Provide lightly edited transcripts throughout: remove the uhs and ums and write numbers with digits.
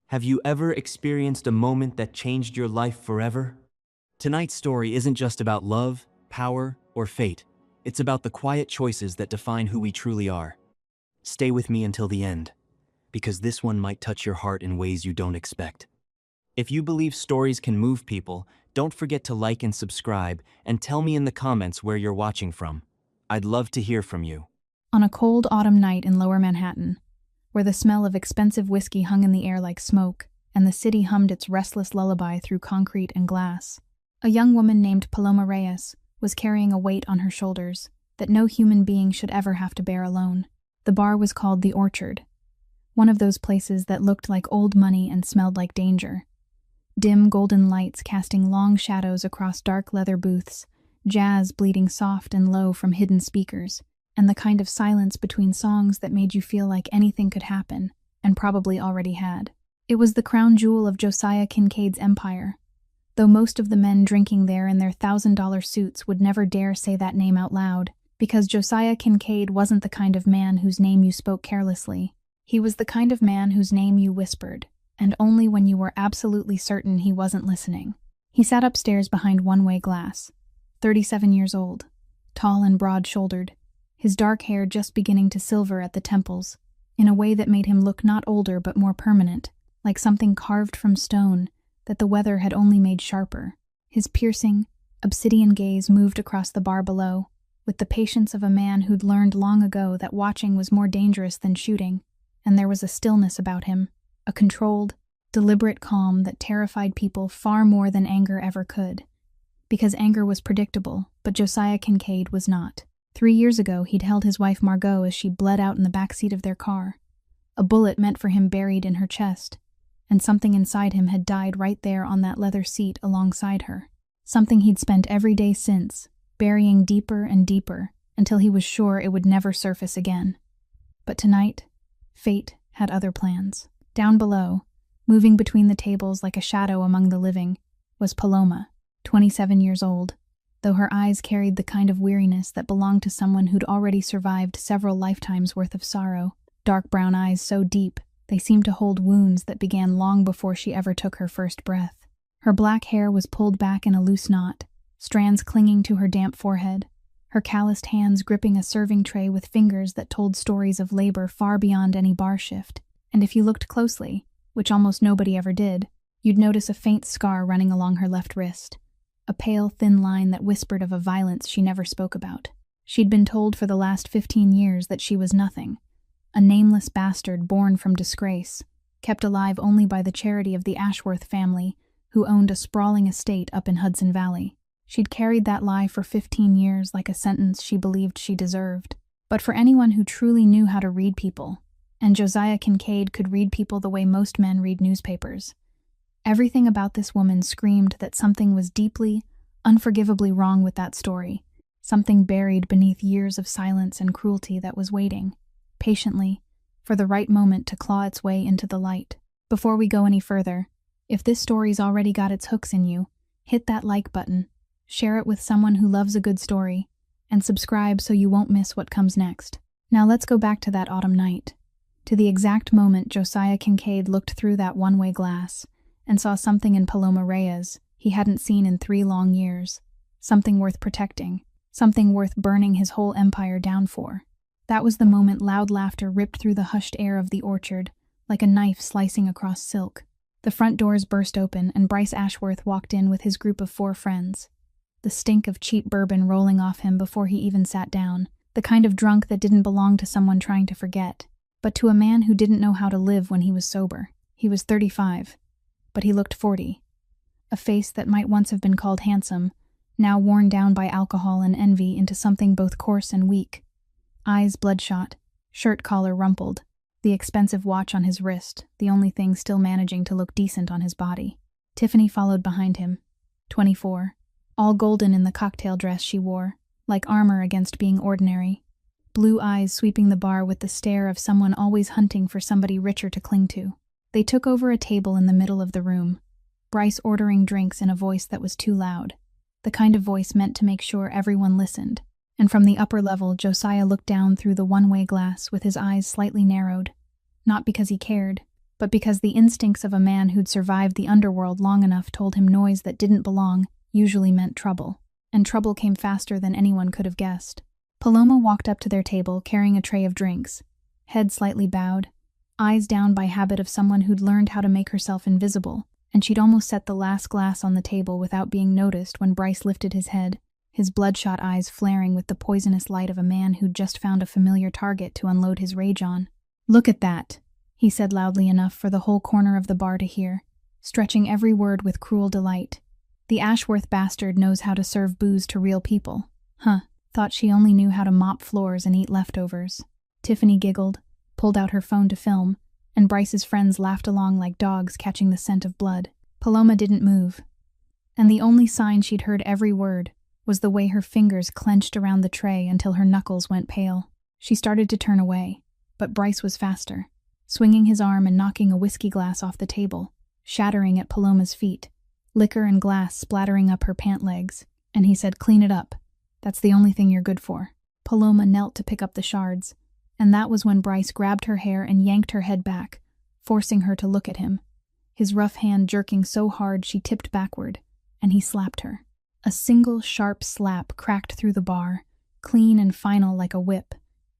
Have you ever experienced a moment that changed your life forever? Tonight's story isn't just about love, power, or fate. It's about the quiet choices that define who we truly are. Stay with me until the end, because this one might touch your heart in ways you don't expect. If you believe stories can move people, don't forget to like and subscribe, and tell me in the comments where you're watching from. I'd love to hear from you. On a cold autumn night in Lower Manhattan, where the smell of expensive whiskey hung in the air like smoke, and the city hummed its restless lullaby through concrete and glass, a young woman named Paloma Reyes was carrying a weight on her shoulders that no human being should ever have to bear alone. The bar was called The Orchard, one of those places that looked like old money and smelled like danger. Dim golden lights casting long shadows across dark leather booths, jazz bleeding soft and low from hidden speakers, and the kind of silence between songs that made you feel like anything could happen, and probably already had. It was the crown jewel of Josiah Kincaid's empire, though most of the men drinking there in their $1,000 suits would never dare say that name out loud, because Josiah Kincaid wasn't the kind of man whose name you spoke carelessly. He was the kind of man whose name you whispered, and only when you were absolutely certain he wasn't listening. He sat upstairs behind one-way glass, 37 years old, tall and broad-shouldered, his dark hair just beginning to silver at the temples, in a way that made him look not older but more permanent, like something carved from stone that the weather had only made sharper. His piercing, obsidian gaze moved across the bar below, with the patience of a man who'd learned long ago that watching was more dangerous than shooting, and there was a stillness about him, a controlled, deliberate calm that terrified people far more than anger ever could. Because anger was predictable, but Josiah Kincaid was not. 3 years ago, he'd held his wife Margot as she bled out in the backseat of their car. A bullet meant for him buried in her chest, and something inside him had died right there on that leather seat alongside her. Something he'd spent every day since, burying deeper and deeper, until he was sure it would never surface again. But tonight, fate had other plans. Down below, moving between the tables like a shadow among the living, was Paloma, 27 years old, though her eyes carried the kind of weariness that belonged to someone who'd already survived several lifetimes' worth of sorrow. Dark brown eyes so deep, they seemed to hold wounds that began long before she ever took her first breath. Her black hair was pulled back in a loose knot, strands clinging to her damp forehead, her calloused hands gripping a serving tray with fingers that told stories of labor far beyond any bar shift. And if you looked closely, which almost nobody ever did, you'd notice a faint scar running along her left wrist, a pale, thin line that whispered of a violence she never spoke about. She'd been told for the last 15 years that she was nothing, a nameless bastard born from disgrace, kept alive only by the charity of the Ashworth family, who owned a sprawling estate up in Hudson Valley. She'd carried that lie for 15 years like a sentence she believed she deserved. But for anyone who truly knew how to read people, and Josiah Kincaid could read people the way most men read newspapers, everything about this woman screamed that something was deeply, unforgivably wrong with that story, something buried beneath years of silence and cruelty that was waiting, patiently, for the right moment to claw its way into the light. Before we go any further, if this story's already got its hooks in you, hit that like button, share it with someone who loves a good story, and subscribe so you won't miss what comes next. Now let's go back to that autumn night, to the exact moment Josiah Kincaid looked through that one-way glass and saw something in Paloma Reyes he hadn't seen in 3 long years, something worth protecting, something worth burning his whole empire down for. That was the moment loud laughter ripped through the hushed air of the orchard, like a knife slicing across silk. The front doors burst open and Bryce Ashworth walked in with his group of 4 friends, the stink of cheap bourbon rolling off him before he even sat down, the kind of drunk that didn't belong to someone trying to forget, but to a man who didn't know how to live when he was sober. He was 35, but he looked 40. A face that might once have been called handsome, now worn down by alcohol and envy into something both coarse and weak. Eyes bloodshot, shirt collar rumpled, the expensive watch on his wrist, the only thing still managing to look decent on his body. Tiffany followed behind him, 24, all golden in the cocktail dress she wore, like armor against being ordinary. Blue eyes sweeping the bar with the stare of someone always hunting for somebody richer to cling to. They took over a table in the middle of the room, Bryce ordering drinks in a voice that was too loud, the kind of voice meant to make sure everyone listened. And from the upper level, Josiah looked down through the one-way glass with his eyes slightly narrowed, not because he cared, but because the instincts of a man who'd survived the underworld long enough told him noise that didn't belong usually meant trouble. And trouble came faster than anyone could have guessed. Paloma walked up to their table carrying a tray of drinks, head slightly bowed, eyes down by habit of someone who'd learned how to make herself invisible, and she'd almost set the last glass on the table without being noticed when Bryce lifted his head, his bloodshot eyes flaring with the poisonous light of a man who'd just found a familiar target to unload his rage on. "Look at that," he said loudly enough for the whole corner of the bar to hear, stretching every word with cruel delight. "The Ashworth bastard knows how to serve booze to real people. Huh, thought she only knew how to mop floors and eat leftovers." Tiffany giggled, pulled out her phone to film, and Bryce's friends laughed along like dogs catching the scent of blood. Paloma didn't move, and the only sign she'd heard every word was the way her fingers clenched around the tray until her knuckles went pale. She started to turn away, but Bryce was faster, swinging his arm and knocking a whiskey glass off the table, shattering at Paloma's feet, liquor and glass splattering up her pant legs, and he said, "Clean it up. That's the only thing you're good for." Paloma knelt to pick up the shards, and that was when Bryce grabbed her hair and yanked her head back, forcing her to look at him, his rough hand jerking so hard she tipped backward, and he slapped her. A single sharp slap cracked through the bar, clean and final like a whip,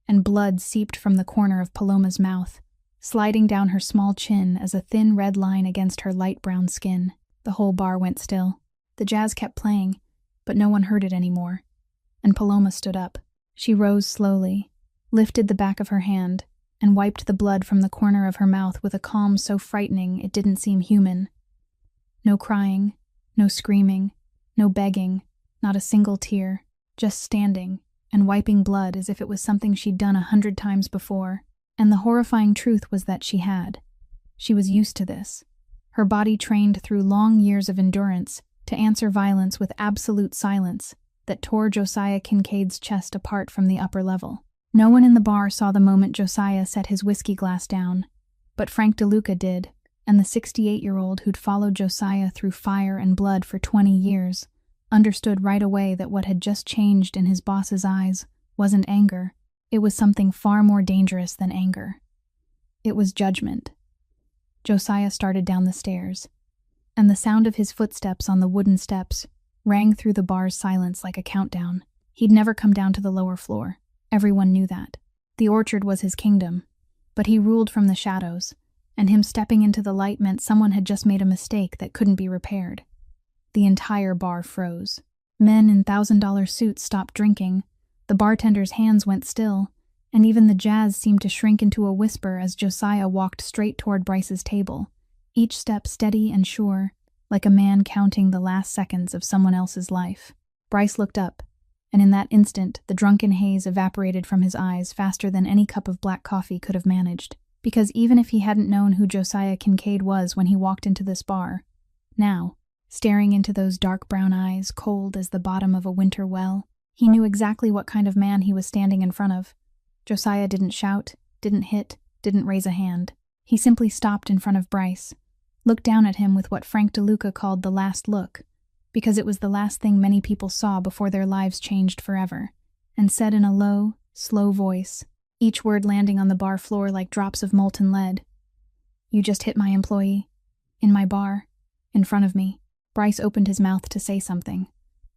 and blood seeped from the corner of Paloma's mouth, sliding down her small chin as a thin red line against her light brown skin. The whole bar went still. The jazz kept playing, but no one heard it anymore, and Paloma stood up. She rose slowly, lifted the back of her hand, and wiped the blood from the corner of her mouth with a calm so frightening it didn't seem human. No crying, no screaming, no begging, not a single tear, just standing and wiping blood as if it was something she'd done 100 times before. And the horrifying truth was that she had. She was used to this. Her body trained through long years of endurance to answer violence with absolute silence that tore Josiah Kincaid's chest apart from the upper level. No one in the bar saw the moment Josiah set his whiskey glass down, but Frank DeLuca did, and the 68-year-old who'd followed Josiah through fire and blood for 20 years understood right away that what had just changed in his boss's eyes wasn't anger. It was something far more dangerous than anger. It was judgment. Josiah started down the stairs, and the sound of his footsteps on the wooden steps rang through the bar's silence like a countdown. He'd never come down to the lower floor. Everyone knew that. The orchard was his kingdom, but he ruled from the shadows, and him stepping into the light meant someone had just made a mistake that couldn't be repaired. The entire bar froze. Men in $1,000 suits stopped drinking, the bartender's hands went still, and even the jazz seemed to shrink into a whisper as Josiah walked straight toward Bryce's table, each step steady and sure, like a man counting the last seconds of someone else's life. Bryce looked up, and in that instant the drunken haze evaporated from his eyes faster than any cup of black coffee could have managed, because even if he hadn't known who Josiah Kincaid was when he walked into this bar, now, staring into those dark brown eyes, cold as the bottom of a winter well, he knew exactly what kind of man he was standing in front of. Josiah didn't shout, didn't hit, didn't raise a hand. He simply stopped in front of Bryce, looked down at him with what Frank DeLuca called the last look, because it was the last thing many people saw before their lives changed forever, and said in a low, slow voice, each word landing on the bar floor like drops of molten lead, "You just hit my employee. In my bar. In front of me." Bryce opened his mouth to say something,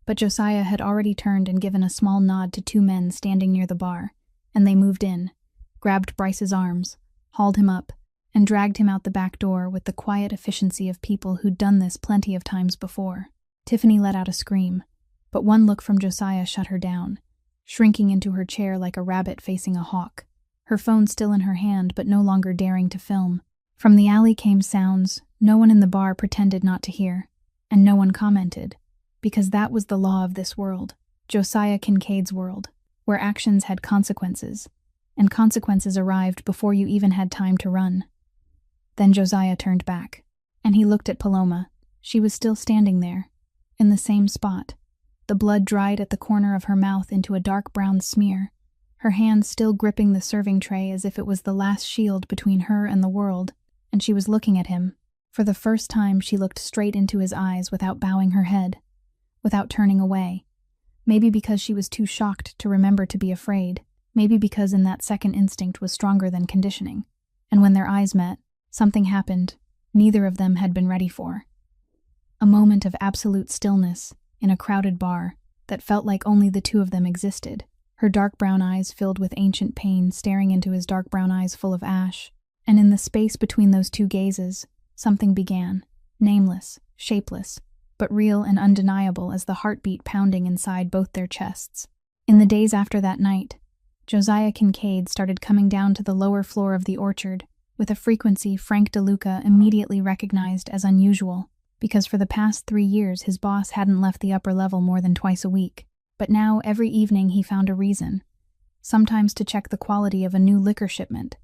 but Josiah had already turned and given a small nod to two men standing near the bar, and they moved in, grabbed Bryce's arms, hauled him up, and dragged him out the back door with the quiet efficiency of people who'd done this plenty of times before. Tiffany let out a scream, but one look from Josiah shut her down, shrinking into her chair like a rabbit facing a hawk, her phone still in her hand but no longer daring to film. From the alley came sounds no one in the bar pretended not to hear, and no one commented, because that was the law of this world, Josiah Kincaid's world, where actions had consequences, and consequences arrived before you even had time to run. Then Josiah turned back, and he looked at Paloma. She was still standing there, in the same spot, the blood dried at the corner of her mouth into a dark brown smear, her hand still gripping the serving tray as if it was the last shield between her and the world, and she was looking at him. For the first time she looked straight into his eyes without bowing her head, without turning away, maybe because she was too shocked to remember to be afraid, maybe because in that second instinct was stronger than conditioning, and when their eyes met, Something happened neither of them had been ready for. A moment of absolute stillness in a crowded bar that felt like only the two of them existed, her dark brown eyes filled with ancient pain staring into his dark brown eyes full of ash, and in the space between those two gazes, something began, nameless, shapeless, but real and undeniable as the heartbeat pounding inside both their chests. In the days after that night, Josiah Kincaid started coming down to the lower floor of the orchard with a frequency Frank DeLuca immediately recognized as unusual, because for the past 3 years his boss hadn't left the upper level more than twice a week. But now every evening he found a reason, sometimes to check the quality of a new liquor shipment,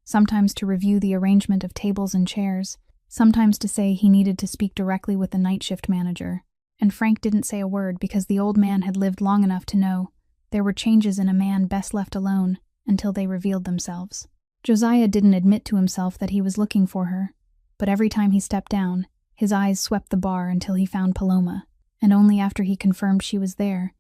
sometimes to review the arrangement of tables and chairs, sometimes to say he needed to speak directly with the night shift manager. And Frank didn't say a word because the old man had lived long enough to know there were changes in a man best left alone until they revealed themselves. Josiah didn't admit to himself that he was looking for her, but every time he stepped down, his eyes swept the bar until he found Paloma, and only after he confirmed she was there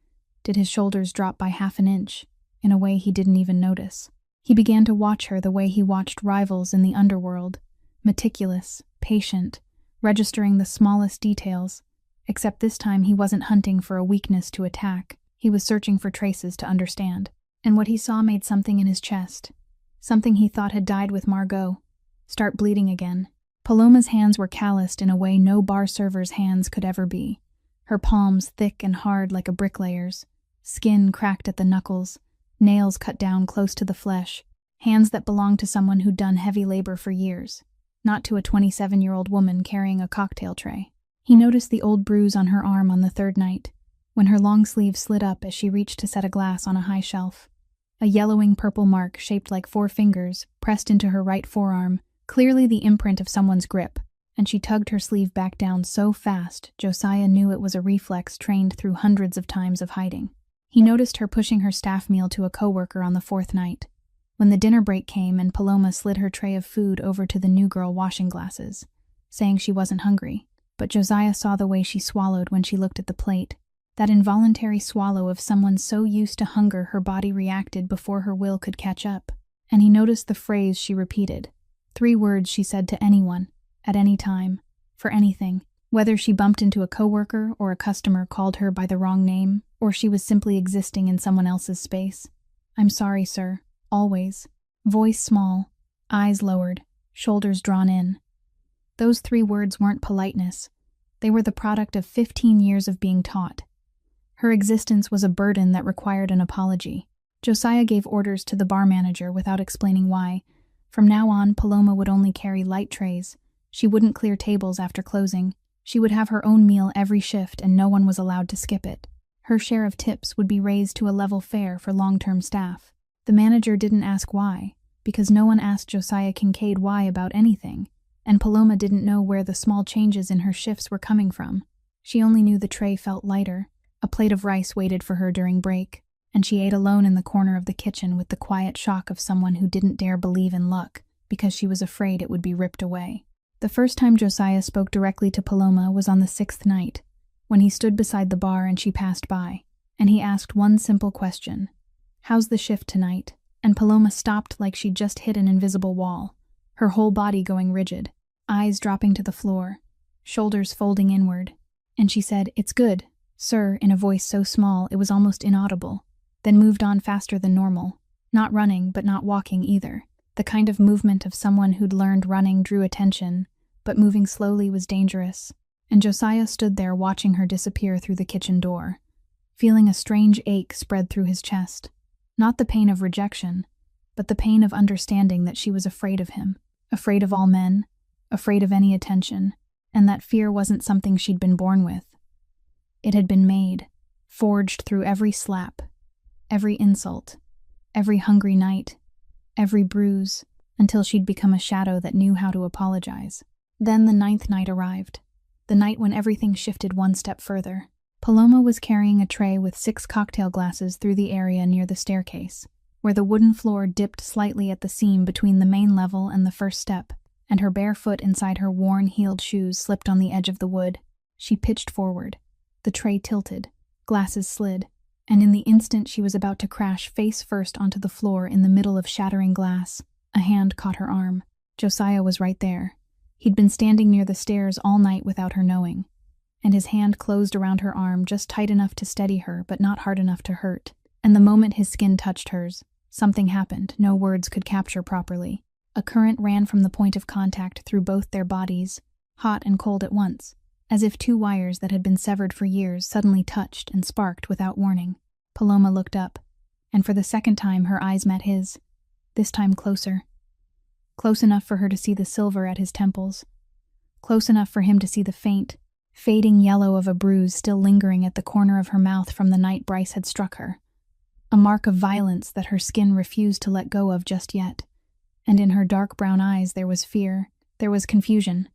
did his shoulders drop by half an inch, in a way he didn't even notice. He began to watch her the way he watched rivals in the underworld, meticulous, patient, registering the smallest details, except this time he wasn't hunting for a weakness to attack, he was searching for traces to understand. And what he saw made something in his chest, something he thought had died with Margot, start bleeding again. Paloma's hands were calloused in a way no bar server's hands could ever be, her palms thick and hard like a bricklayer's, skin cracked at the knuckles, nails cut down close to the flesh, hands that belonged to someone who'd done heavy labor for years, not to a 27-year-old woman carrying a cocktail tray. He noticed the old bruise on her arm on the third night, when her long sleeve slid up as she reached to set a glass on a high shelf. A yellowing purple mark shaped like 4 fingers pressed into her right forearm, clearly the imprint of someone's grip, and she tugged her sleeve back down so fast Josiah knew it was a reflex trained through hundreds of times of hiding. He noticed her pushing her staff meal to a coworker on the 4th night, when the dinner break came and Paloma slid her tray of food over to the new girl washing glasses, saying she wasn't hungry. But Josiah saw the way she swallowed when she looked at the plate, that involuntary swallow of someone so used to hunger her body reacted before her will could catch up. And he noticed the phrase she repeated, 3 words she said to anyone, at any time, for anything, whether she bumped into a coworker or a customer called her by the wrong name, or she was simply existing in someone else's space. "I'm sorry, sir," always. Voice small, eyes lowered, shoulders drawn in. Those 3 words weren't politeness. They were the product of 15 years of being taught. Her existence was a burden that required an apology. Josiah gave orders to the bar manager without explaining why. From now on, Paloma would only carry light trays. She wouldn't clear tables after closing. She would have her own meal every shift and no one was allowed to skip it. Her share of tips would be raised to a level fare for long-term staff. The manager didn't ask why, because no one asked Josiah Kincaid why about anything, and Paloma didn't know where the small changes in her shifts were coming from. She only knew the tray felt lighter. A plate of rice waited for her during break, and she ate alone in the corner of the kitchen with the quiet shock of someone who didn't dare believe in luck because she was afraid it would be ripped away. The first time Josiah spoke directly to Paloma was on the 6th night, when he stood beside the bar and she passed by, and he asked one simple question, "How's the shift tonight?" And Paloma stopped like she'd just hit an invisible wall, her whole body going rigid, eyes dropping to the floor, shoulders folding inward, and she said, "It's good, sir," in a voice so small it was almost inaudible, then moved on faster than normal, not running but not walking either. The kind of movement of someone who'd learned running drew attention, but moving slowly was dangerous, and Josiah stood there watching her disappear through the kitchen door, feeling a strange ache spread through his chest. Not the pain of rejection, but the pain of understanding that she was afraid of him, afraid of all men, afraid of any attention, and that fear wasn't something she'd been born with. It had been made, forged through every slap, every insult, every hungry night, every bruise, until she'd become a shadow that knew how to apologize. Then the 9th night arrived, the night when everything shifted one step further. Paloma was carrying a tray with 6 cocktail glasses through the area near the staircase, where the wooden floor dipped slightly at the seam between the main level and the first step, and her bare foot inside her worn, heeled shoes slipped on the edge of the wood. She pitched forward. The tray tilted, glasses slid, and in the instant she was about to crash face first onto the floor in the middle of shattering glass, a hand caught her arm. Josiah was right there. He'd been standing near the stairs all night without her knowing, and his hand closed around her arm just tight enough to steady her but not hard enough to hurt. And the moment his skin touched hers, something happened no words could capture properly. A current ran from the point of contact through both their bodies, hot and cold at once, as if two wires that had been severed for years suddenly touched and sparked without warning. Paloma looked up, and for the second time her eyes met his, this time closer. Close enough for her to see the silver at his temples. Close enough for him to see the faint, fading yellow of a bruise still lingering at the corner of her mouth from the night Bryce had struck her. A mark of violence that her skin refused to let go of just yet. And in her dark brown eyes there was fear, there was confusion.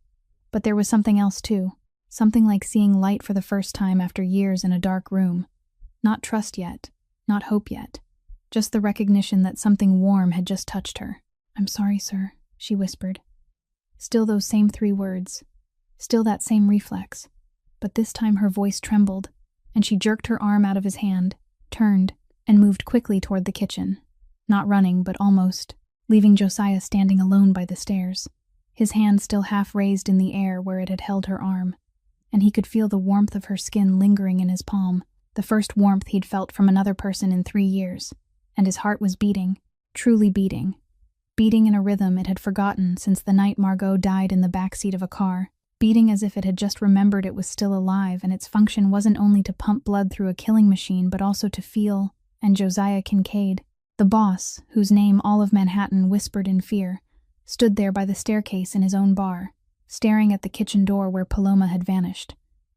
But there was something else too, something like seeing light for the first time after years in a dark room. Not trust yet, not hope yet, just the recognition that something warm had just touched her. "I'm sorry, sir," she whispered. Still those same 3 words, still that same reflex, but this time her voice trembled, and she jerked her arm out of his hand, turned, and moved quickly toward the kitchen. Not running, but almost, leaving Josiah standing alone by the stairs, his hand still half raised in the air where it had held her arm, and he could feel the warmth of her skin lingering in his palm, the first warmth he'd felt from another person in 3 years, and his heart was beating, truly beating in a rhythm it had forgotten since the night Margot died in the backseat of a car, beating as if it had just remembered it was still alive and its function wasn't only to pump blood through a killing machine but also to feel. And Josiah Kincaid, the boss, whose name all of Manhattan whispered in fear, stood there by the staircase in his own bar, staring at the kitchen door where Paloma had vanished.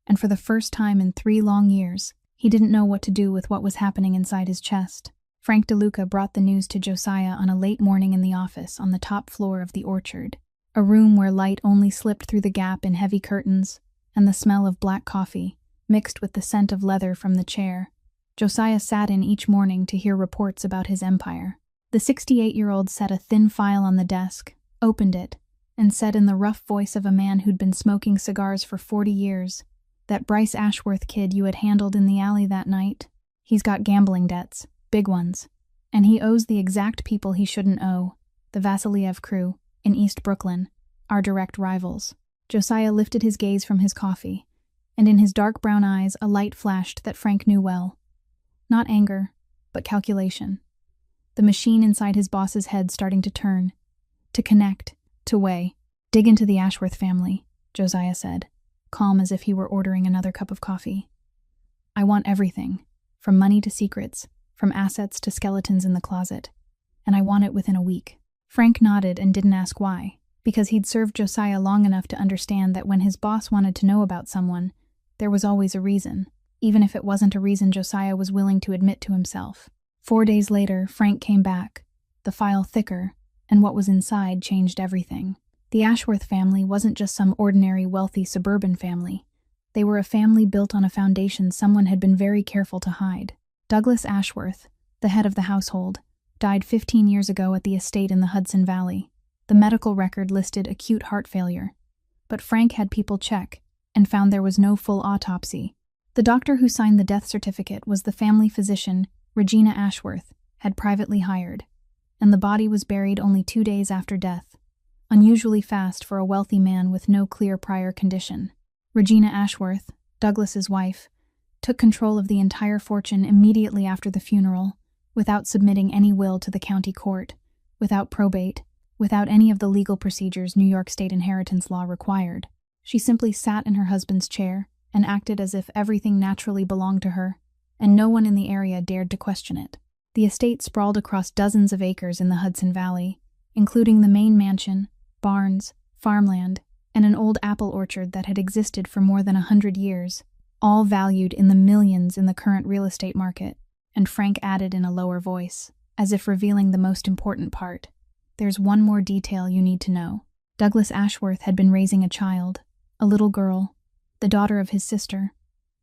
And for the first time in 3 long years, he didn't know what to do with what was happening inside his chest. Frank DeLuca brought the news to Josiah on a late morning in the office on the top floor of the Orchard, a room where light only slipped through the gap in heavy curtains, and the smell of black coffee, mixed with the scent of leather from the chair, Josiah sat in each morning to hear reports about his empire. The 68-year-old set a thin file on the desk, opened it, and said in the rough voice of a man who'd been smoking cigars for 40 years, "That Bryce Ashworth kid you had handled in the alley that night, he's got gambling debts, big ones, and he owes the exact people he shouldn't owe, the Vasiliev crew, in East Brooklyn, our direct rivals." Josiah lifted his gaze from his coffee, and in his dark brown eyes a light flashed that Frank knew well. Not anger, but calculation. The machine inside his boss's head starting to turn, to connect, to weigh. "Dig into the Ashworth family," Josiah said, calm as if he were ordering another cup of coffee. "I want everything, from money to secrets, from assets to skeletons in the closet, and I want it within a week." Frank nodded and didn't ask why, because he'd served Josiah long enough to understand that when his boss wanted to know about someone, there was always a reason, even if it wasn't a reason Josiah was willing to admit to himself. 4 days later, Frank came back, the file thicker, and what was inside changed everything. The Ashworth family wasn't just some ordinary wealthy suburban family. They were a family built on a foundation someone had been very careful to hide. Douglas Ashworth, the head of the household, died 15 years ago at the estate in the Hudson Valley. The medical record listed acute heart failure, but Frank had people check and found there was no full autopsy. The doctor who signed the death certificate was the family physician Regina Ashworth had privately hired, and the body was buried only 2 days after death, unusually fast for a wealthy man with no clear prior condition. Regina Ashworth, Douglas's wife, took control of the entire fortune immediately after the funeral, without submitting any will to the county court, without probate, without any of the legal procedures New York state inheritance law required. She simply sat in her husband's chair and acted as if everything naturally belonged to her, and no one in the area dared to question it. The estate sprawled across dozens of acres in the Hudson Valley, including the main mansion, barns, farmland, and an old apple orchard that had existed for more than 100 years, all valued in the millions in the current real estate market. And Frank added in a lower voice, as if revealing the most important part, "There's one more detail you need to know. Douglas Ashworth had been raising a child, a little girl, the daughter of his sister.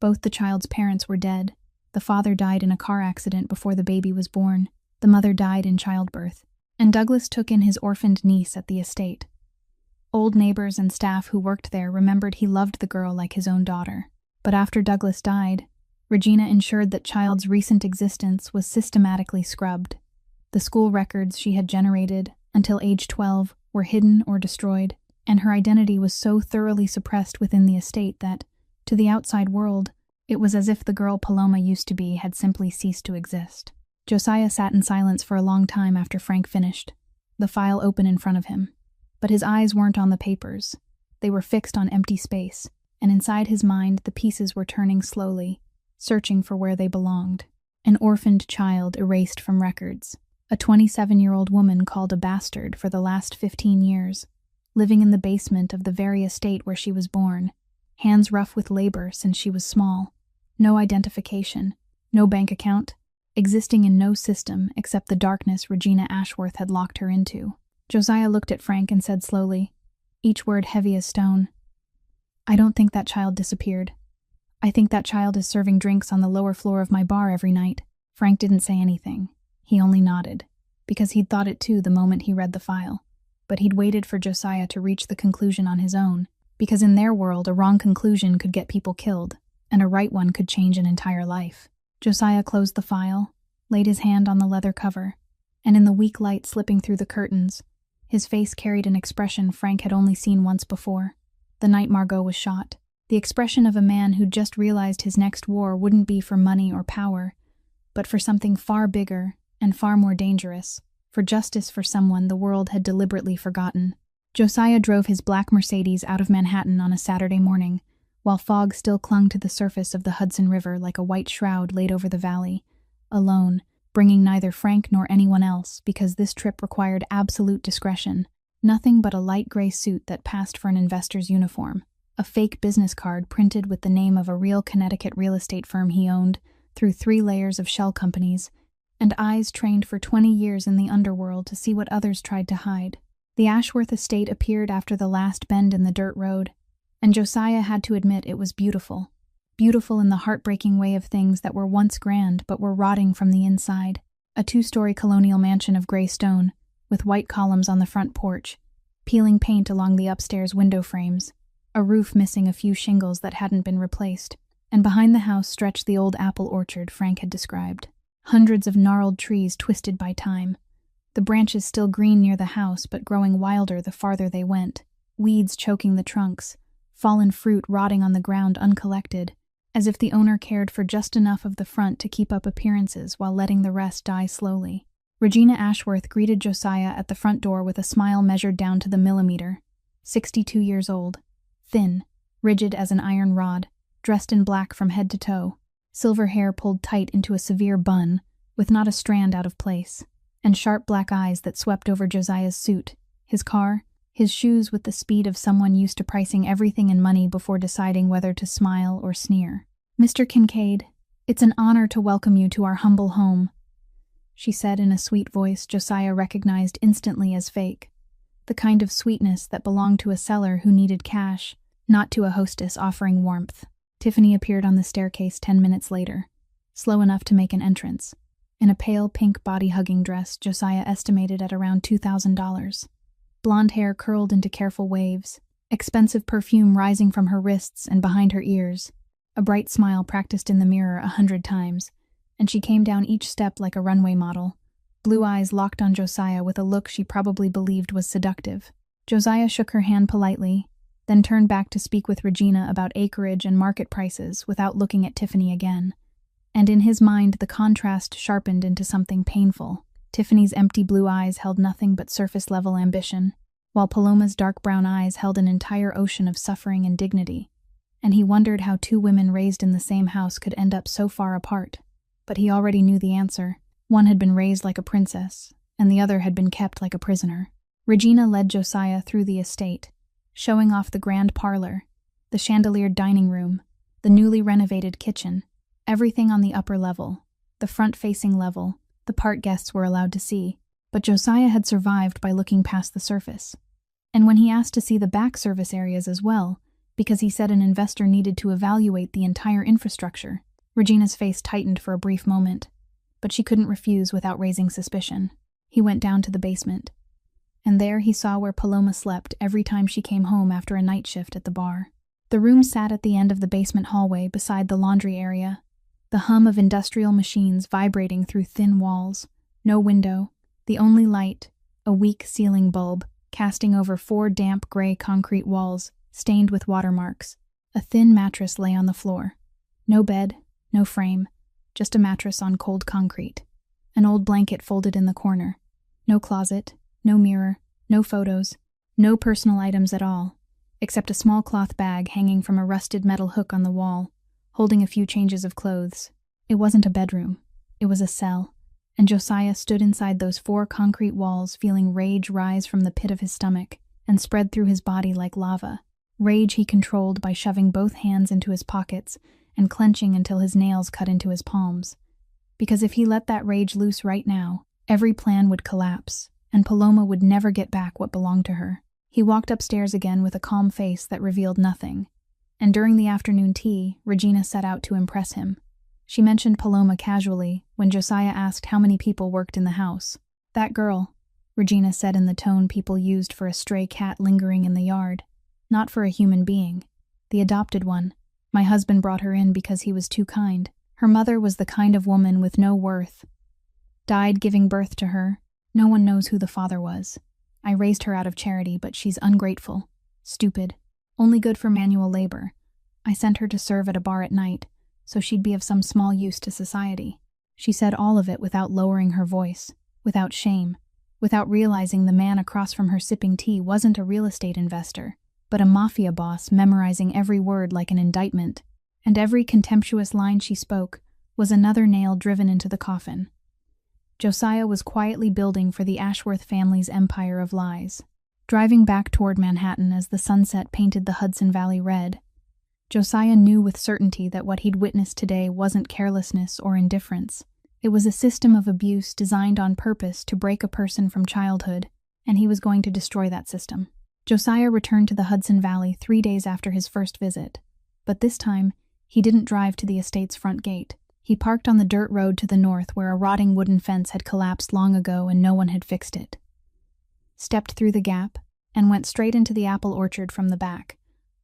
Both the child's parents were dead. The father died in a car accident before the baby was born. The mother died in childbirth. And Douglas took in his orphaned niece at the estate. Old neighbors and staff who worked there remembered he loved the girl like his own daughter. But after Douglas died, Regina ensured that child's recent existence was systematically scrubbed. The school records she had generated, until age 12, were hidden or destroyed, and her identity was so thoroughly suppressed within the estate that, to the outside world, it was as if the girl Paloma used to be had simply ceased to exist. Josiah sat in silence for a long time after Frank finished, the file open in front of him. But his eyes weren't on the papers. They were fixed on empty space, and inside his mind the pieces were turning slowly, searching for where they belonged. An orphaned child erased from records. A 27-year-old woman called a bastard for the last 15 years, living in the basement of the very estate where she was born, hands rough with labor since she was small. No identification, no bank account, existing in no system except the darkness Regina Ashworth had locked her into. Josiah looked at Frank and said slowly, each word heavy as stone, "I don't think that child disappeared. I think that child is serving drinks on the lower floor of my bar every night." Frank didn't say anything. He only nodded, because he'd thought it too the moment he read the file. But he'd waited for Josiah to reach the conclusion on his own, because in their world a wrong conclusion could get people killed, and a right one could change an entire life. Josiah closed the file, laid his hand on the leather cover, and in the weak light slipping through the curtains, his face carried an expression Frank had only seen once before, the night Margot was shot. The expression of a man who'd just realized his next war wouldn't be for money or power, but for something far bigger and far more dangerous, for justice for someone the world had deliberately forgotten. Josiah drove his black Mercedes out of Manhattan on a Saturday morning, while fog still clung to the surface of the Hudson River like a white shroud laid over the valley, alone, bringing neither Frank nor anyone else because this trip required absolute discretion. Nothing but a light gray suit that passed for an investor's uniform, a fake business card printed with the name of a real Connecticut real estate firm he owned through 3 layers of shell companies, and eyes trained for 20 years in the underworld to see what others tried to hide. The Ashworth estate appeared after the last bend in the dirt road, and Josiah had to admit it was beautiful. Beautiful in the heartbreaking way of things that were once grand but were rotting from the inside. A 2-story colonial mansion of gray stone, with white columns on the front porch, peeling paint along the upstairs window frames, a roof missing a few shingles that hadn't been replaced, and behind the house stretched the old apple orchard Frank had described. Hundreds of gnarled trees twisted by time, the branches still green near the house but growing wilder the farther they went, weeds choking the trunks, fallen fruit rotting on the ground uncollected, as if the owner cared for just enough of the front to keep up appearances while letting the rest die slowly. Regina Ashworth greeted Josiah at the front door with a smile measured down to the millimeter. 62 years old, thin, rigid as an iron rod, dressed in black from head to toe, silver hair pulled tight into a severe bun, with not a strand out of place, and sharp black eyes that swept over Josiah's suit, his car, his shoes with the speed of someone used to pricing everything in money before deciding whether to smile or sneer. "Mr. Kincaid, it's an honor to welcome you to our humble home," she said in a sweet voice Josiah recognized instantly as fake, the kind of sweetness that belonged to a seller who needed cash, not to a hostess offering warmth. Tiffany appeared on the staircase 10 minutes later, slow enough to make an entrance, in a pale pink body-hugging dress Josiah estimated at around $2,000. Blonde hair curled into careful waves, expensive perfume rising from her wrists and behind her ears, a bright smile practiced in the mirror 100 times, and she came down each step like a runway model, blue eyes locked on Josiah with a look she probably believed was seductive. Josiah shook her hand politely, then turned back to speak with Regina about acreage and market prices without looking at Tiffany again. And in his mind the contrast sharpened into something painful. Tiffany's empty blue eyes held nothing but surface-level ambition, while Paloma's dark brown eyes held an entire ocean of suffering and dignity, and he wondered how 2 women raised in the same house could end up so far apart. But he already knew the answer. One had been raised like a princess, and the other had been kept like a prisoner. Regina led Josiah through the estate, showing off the grand parlor, the chandeliered dining room, the newly renovated kitchen, everything on the upper level, the front-facing level, the part guests were allowed to see. But Josiah had survived by looking past the surface. And when he asked to see the back service areas as well, because he said an investor needed to evaluate the entire infrastructure, Regina's face tightened for a brief moment, but she couldn't refuse without raising suspicion. He went down to the basement, and there he saw where Paloma slept every time she came home after a night shift at the bar. The room sat at the end of the basement hallway beside the laundry area, the hum of industrial machines vibrating through thin walls, no window, the only light, a weak ceiling bulb, casting over 4 damp gray concrete walls, stained with watermarks. A thin mattress lay on the floor. No bed, no frame, just a mattress on cold concrete. An old blanket folded in the corner. No closet, no mirror, no photos, no personal items at all, except a small cloth bag hanging from a rusted metal hook on the wall, holding a few changes of clothes. It wasn't a bedroom. It was a cell, and Josiah stood inside those 4 concrete walls, feeling rage rise from the pit of his stomach and spread through his body like lava. Rage he controlled by shoving both hands into his pockets and clenching until his nails cut into his palms. Because if he let that rage loose right now, every plan would collapse, and Paloma would never get back what belonged to her. He walked upstairs again with a calm face that revealed nothing, and during the afternoon tea, Regina set out to impress him. She mentioned Paloma casually when Josiah asked how many people worked in the house. "That girl," Regina said in the tone people used for a stray cat lingering in the yard. "Not for a human being. The adopted one. My husband brought her in because he was too kind. Her mother was the kind of woman with no worth. Died giving birth to her. No one knows who the father was. I raised her out of charity, but she's ungrateful. Stupid. Only good for manual labor. I sent her to serve at a bar at night, so she'd be of some small use to society." She said all of it without lowering her voice, without shame, without realizing the man across from her sipping tea wasn't a real estate investor, but a mafia boss memorizing every word like an indictment, and every contemptuous line she spoke was another nail driven into the coffin. Josiah was quietly building for the Ashworth family's empire of lies. Driving back toward Manhattan as the sunset painted the Hudson Valley red, Josiah knew with certainty that what he'd witnessed today wasn't carelessness or indifference. It was a system of abuse designed on purpose to break a person from childhood, and he was going to destroy that system. Josiah returned to the Hudson Valley 3 days after his first visit, but this time, he didn't drive to the estate's front gate. He parked on the dirt road to the north where a rotting wooden fence had collapsed long ago and no one had fixed it. Stepped through the gap, and went straight into the apple orchard from the back,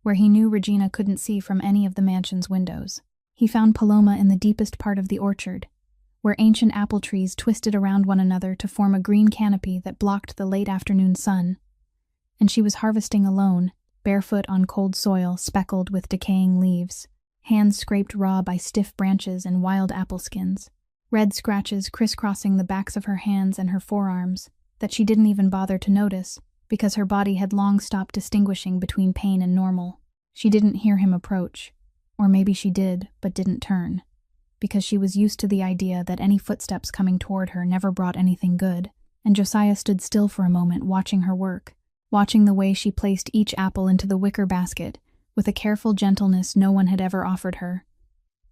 where he knew Regina couldn't see from any of the mansion's windows. He found Paloma in the deepest part of the orchard, where ancient apple trees twisted around one another to form a green canopy that blocked the late afternoon sun. And she was harvesting alone, barefoot on cold soil speckled with decaying leaves, hands scraped raw by stiff branches and wild apple skins, red scratches crisscrossing the backs of her hands and her forearms that she didn't even bother to notice because her body had long stopped distinguishing between pain and normal. She didn't hear him approach, or maybe she did but didn't turn, because she was used to the idea that any footsteps coming toward her never brought anything good, and Josiah stood still for a moment watching her work, watching the way she placed each apple into the wicker basket with a careful gentleness no one had ever offered her.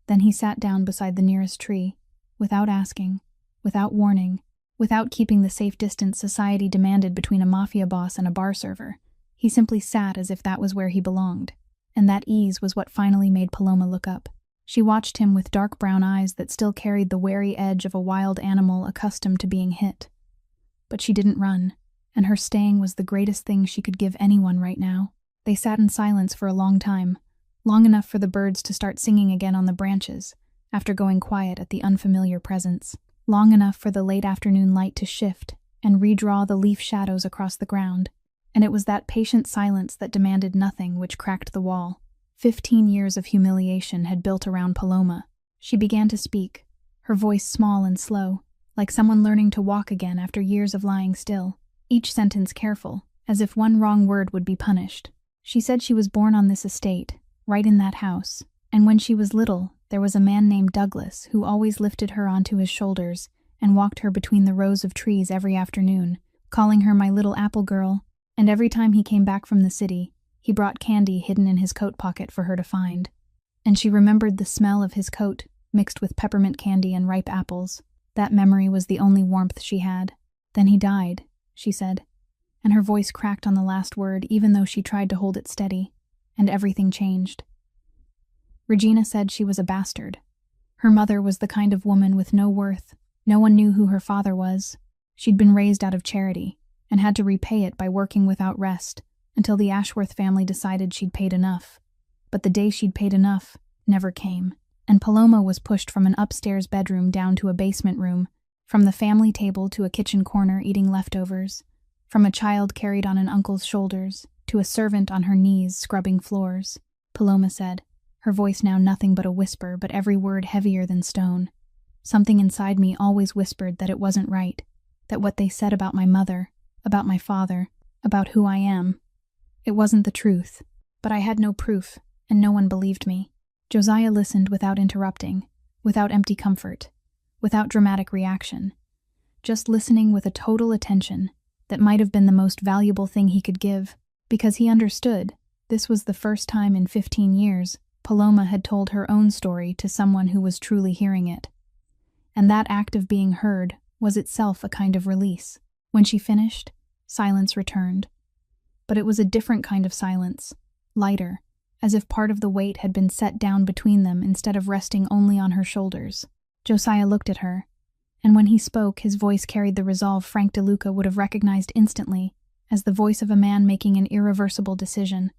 Then he sat down beside the nearest tree, without asking, without warning, without keeping the safe distance society demanded between a mafia boss and a bar server. He simply sat as if that was where he belonged, and that ease was what finally made Paloma look up. She watched him with dark brown eyes that still carried the wary edge of a wild animal accustomed to being hit. But she didn't run, and her staying was the greatest thing she could give anyone right now. They sat in silence for a long time, long enough for the birds to start singing again on the branches, after going quiet at the unfamiliar presence, long enough for the late afternoon light to shift and redraw the leaf shadows across the ground. And it was that patient silence that demanded nothing which cracked the wall. 15 years of humiliation had built around Paloma. She began to speak, her voice small and slow, like someone learning to walk again after years of lying still, each sentence careful, as if one wrong word would be punished. She said she was born on this estate, right in that house, and when she was little, there was a man named Douglas who always lifted her onto his shoulders and walked her between the rows of trees every afternoon, calling her my little apple girl, and every time he came back from the city, he brought candy hidden in his coat pocket for her to find. And she remembered the smell of his coat, mixed with peppermint candy and ripe apples. That memory was the only warmth she had. Then he died, she said, and her voice cracked on the last word even though she tried to hold it steady, and everything changed. Regina said she was a bastard. Her mother was the kind of woman with no worth. No one knew who her father was. She'd been raised out of charity, and had to repay it by working without rest, until the Ashworth family decided she'd paid enough. But the day she'd paid enough never came, and Paloma was pushed from an upstairs bedroom down to a basement room, from the family table to a kitchen corner eating leftovers, From a child carried on an uncle's shoulders to a servant on her knees scrubbing floors, Paloma said, her voice now nothing but a whisper, but every word heavier than stone. Something inside me always whispered that it wasn't right, that what they said about my mother, about my father, about who I am, it wasn't the truth. But I had no proof, and no one believed me. Josiah listened without interrupting, without empty comfort, without dramatic reaction, just listening with a total attention that might have been the most valuable thing he could give, because he understood this was the first time in 15 years Paloma had told her own story to someone who was truly hearing it. And that act of being heard was itself a kind of release. When she finished, silence returned. But it was a different kind of silence, lighter, as if part of the weight had been set down between them instead of resting only on her shoulders. Josiah looked at her, and when he spoke, his voice carried the resolve Frank DeLuca would have recognized instantly as the voice of a man making an irreversible decision.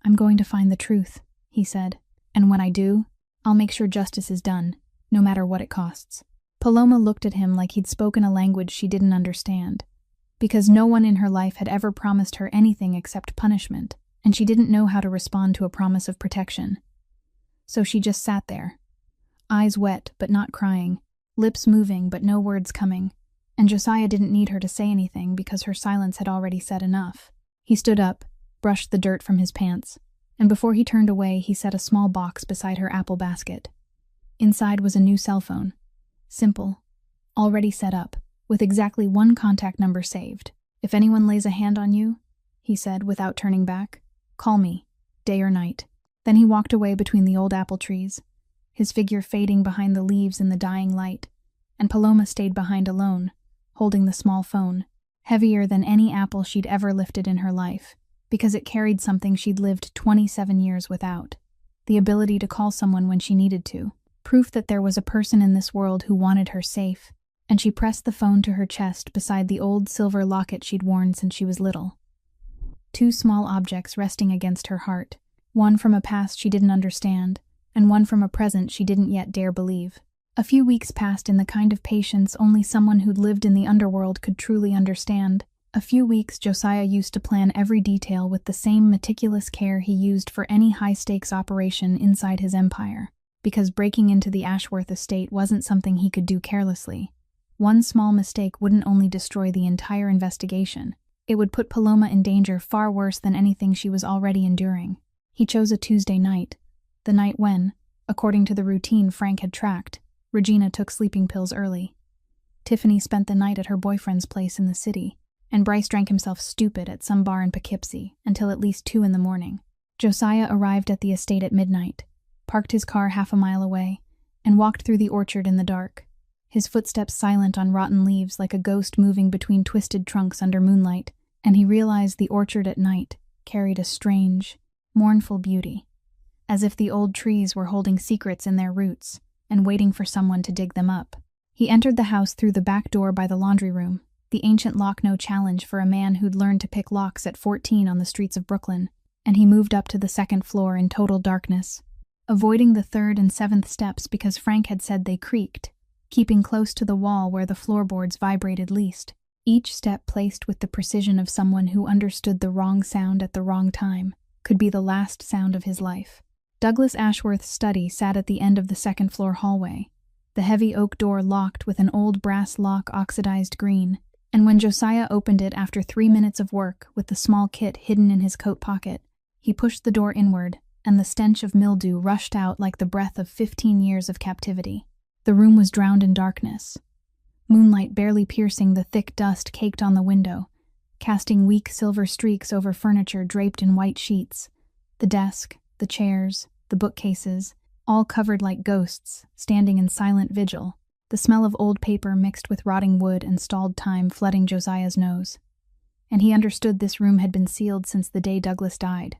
"I'm going to find the truth," he said, "and when I do, I'll make sure justice is done, no matter what it costs." Paloma looked at him like he'd spoken a language she didn't understand, because no one in her life had ever promised her anything except punishment, and she didn't know how to respond to a promise of protection. So she just sat there, eyes wet but not crying, lips moving but no words coming, and Josiah didn't need her to say anything because her silence had already said enough. He stood up, brushed the dirt from his pants, and before he turned away, he set a small box beside her apple basket. Inside was a new cell phone, simple, already set up, with exactly one contact number saved. "If anyone lays a hand on you," he said without turning back, "call me, day or night." Then he walked away between the old apple trees, his figure fading behind the leaves in the dying light, and Paloma stayed behind alone, holding the small phone, heavier than any apple she'd ever lifted in her life, because it carried something she'd lived 27 years without, the ability to call someone when she needed to, proof that there was a person in this world who wanted her safe, and she pressed the phone to her chest beside the old silver locket she'd worn since she was little. Two small objects resting against her heart, one from a past she didn't understand, and one from a present she didn't yet dare believe. A few weeks passed in the kind of patience only someone who'd lived in the underworld could truly understand. A few weeks Josiah used to plan every detail with the same meticulous care he used for any high-stakes operation inside his empire, because breaking into the Ashworth estate wasn't something he could do carelessly. One small mistake wouldn't only destroy the entire investigation, it would put Paloma in danger far worse than anything she was already enduring. He chose a Tuesday night, the night when, according to the routine Frank had tracked, Regina took sleeping pills early. Tiffany spent the night at her boyfriend's place in the city, and Bryce drank himself stupid at some bar in Poughkeepsie until at least 2 in the morning. Josiah arrived at the estate at midnight, parked his car half a mile away, and walked through the orchard in the dark, his footsteps silent on rotten leaves like a ghost moving between twisted trunks under moonlight, and he realized the orchard at night carried a strange, mournful beauty, as if the old trees were holding secrets in their roots and waiting for someone to dig them up. He entered the house through the back door by the laundry room, the ancient lock-no challenge for a man who'd learned to pick locks at 14 on the streets of Brooklyn, and he moved up to the second floor in total darkness, avoiding the 3rd and 7th steps because Frank had said they creaked, keeping close to the wall where the floorboards vibrated least, each step placed with the precision of someone who understood the wrong sound at the wrong time could be the last sound of his life. Douglas Ashworth's study sat at the end of the second-floor hallway, the heavy oak door locked with an old brass lock oxidized green, and when Josiah opened it after 3 minutes of work with the small kit hidden in his coat pocket, he pushed the door inward, and the stench of mildew rushed out like the breath of 15 years of captivity. The room was drowned in darkness, moonlight barely piercing the thick dust caked on the window, casting weak silver streaks over furniture draped in white sheets. The desk, the chairs, the bookcases, all covered like ghosts, standing in silent vigil, the smell of old paper mixed with rotting wood and stalled time flooding Josiah's nose. And he understood this room had been sealed since the day Douglas died.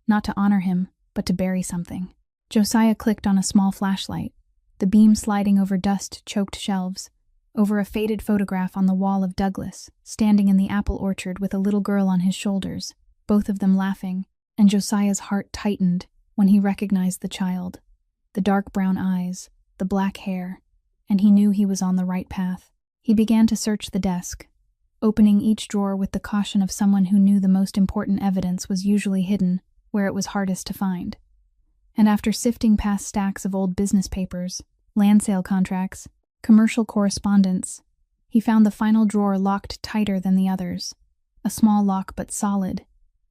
Not to honor him, but to bury something. Josiah clicked on a small flashlight, the beam sliding over dust-choked shelves, over a faded photograph on the wall of Douglas, standing in the apple orchard with a little girl on his shoulders, both of them laughing, and Josiah's heart tightened when he recognized the child, the dark brown eyes, the black hair, and he knew he was on the right path. He began to search the desk, opening each drawer with the caution of someone who knew the most important evidence was usually hidden where it was hardest to find. And after sifting past stacks of old business papers, land sale contracts, commercial correspondence, he found the final drawer locked tighter than the others. A small lock but solid,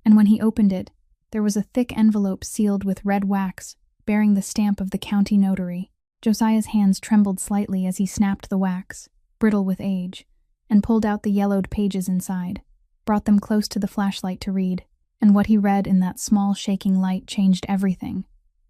and when he opened it, there was a thick envelope sealed with red wax, bearing the stamp of the county notary. Josiah's hands trembled slightly as he snapped the wax, brittle with age, and pulled out the yellowed pages inside, brought them close to the flashlight to read, and what he read in that small shaking light changed everything,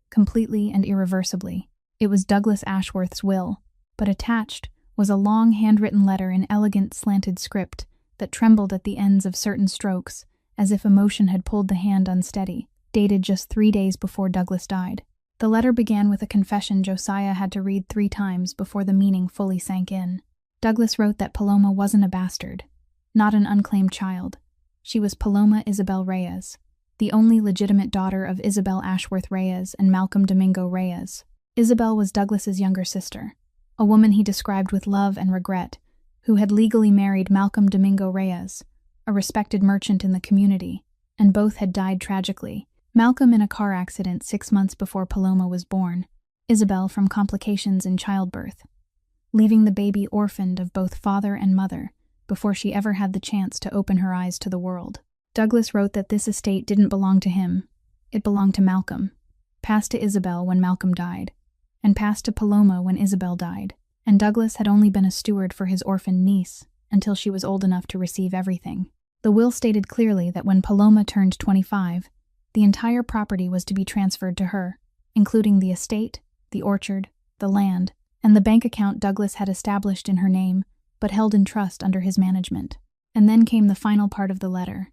completely and irreversibly. It was Douglas Ashworth's will, but attached was a long handwritten letter in elegant slanted script that trembled at the ends of certain strokes, as if emotion had pulled the hand unsteady, dated just 3 days before Douglas died. The letter began with a confession Josiah had to read 3 times before the meaning fully sank in. Douglas wrote that Paloma wasn't a bastard, not an unclaimed child. She was Paloma Isabel Reyes, the only legitimate daughter of Isabel Ashworth Reyes and Malcolm Domingo Reyes. Isabel was Douglas's younger sister, a woman he described with love and regret, who had legally married Malcolm Domingo Reyes, a respected merchant in the community, and both had died tragically. Malcolm in a car accident 6 months before Paloma was born, Isabel from complications in childbirth, leaving the baby orphaned of both father and mother before she ever had the chance to open her eyes to the world. Douglas wrote that this estate didn't belong to him, it belonged to Malcolm, passed to Isabel when Malcolm died, and passed to Paloma when Isabel died, and Douglas had only been a steward for his orphaned niece until she was old enough to receive everything. The will stated clearly that when Paloma turned 25, the entire property was to be transferred to her, including the estate, the orchard, the land, and the bank account Douglas had established in her name, but held in trust under his management. And then came the final part of the letter,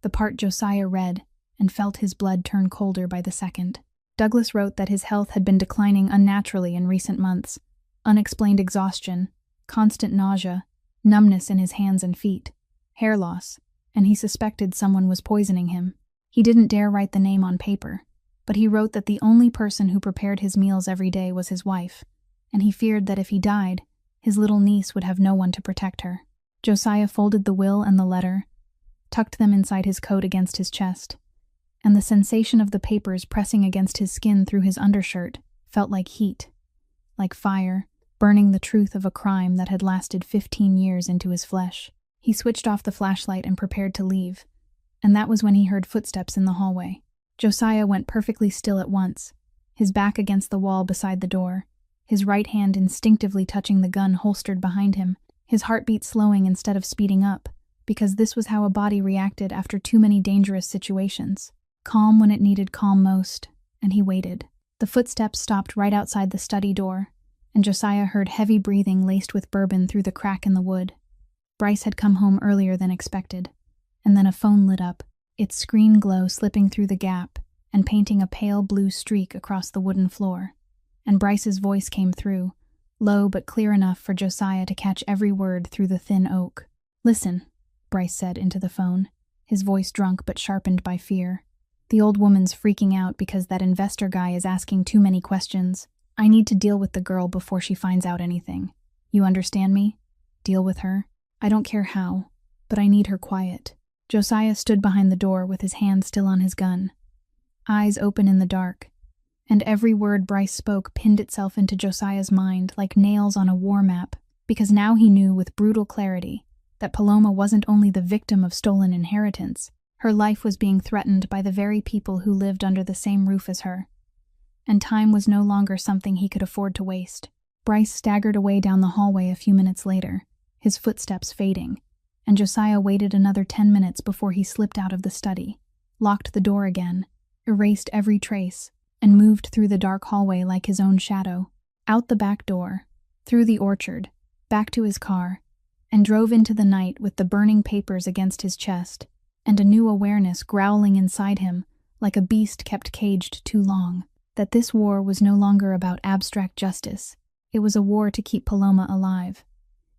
the part Josiah read and felt his blood turn colder by the second. Douglas wrote that his health had been declining unnaturally in recent months, unexplained exhaustion, constant nausea, numbness in his hands and feet, hair loss, and he suspected someone was poisoning him. He didn't dare write the name on paper, but he wrote that the only person who prepared his meals every day was his wife, and he feared that if he died, his little niece would have no one to protect her. Josiah folded the will and the letter, tucked them inside his coat against his chest, and the sensation of the papers pressing against his skin through his undershirt felt like heat, like fire, burning the truth of a crime that had lasted 15 years into his flesh. He switched off the flashlight and prepared to leave, and that was when he heard footsteps in the hallway. Josiah went perfectly still at once, his back against the wall beside the door, his right hand instinctively touching the gun holstered behind him, his heartbeat slowing instead of speeding up, because this was how a body reacted after too many dangerous situations. Calm when it needed calm most, and he waited. The footsteps stopped right outside the study door, and Josiah heard heavy breathing laced with bourbon through the crack in the wood. Bryce had come home earlier than expected, and then a phone lit up, its screen glow slipping through the gap and painting a pale blue streak across the wooden floor. And Bryce's voice came through, low but clear enough for Josiah to catch every word through the thin oak. "Listen," Bryce said into the phone, his voice drunk but sharpened by fear. "The old woman's freaking out because that investor guy is asking too many questions. I need to deal with the girl before she finds out anything. You understand me? Deal with her. I don't care how, but I need her quiet." Josiah stood behind the door with his hand still on his gun, eyes open in the dark, and every word Bryce spoke pinned itself into Josiah's mind like nails on a war map, because now he knew with brutal clarity that Paloma wasn't only the victim of stolen inheritance, her life was being threatened by the very people who lived under the same roof as her. And time was no longer something he could afford to waste. Bryce staggered away down the hallway a few minutes later, his footsteps fading, and Josiah waited another 10 minutes before he slipped out of the study, locked the door again, erased every trace, and moved through the dark hallway like his own shadow, out the back door, through the orchard, back to his car, and drove into the night with the burning papers against his chest, and a new awareness growling inside him like a beast kept caged too long, that this war was no longer about abstract justice. It was a war to keep Paloma alive.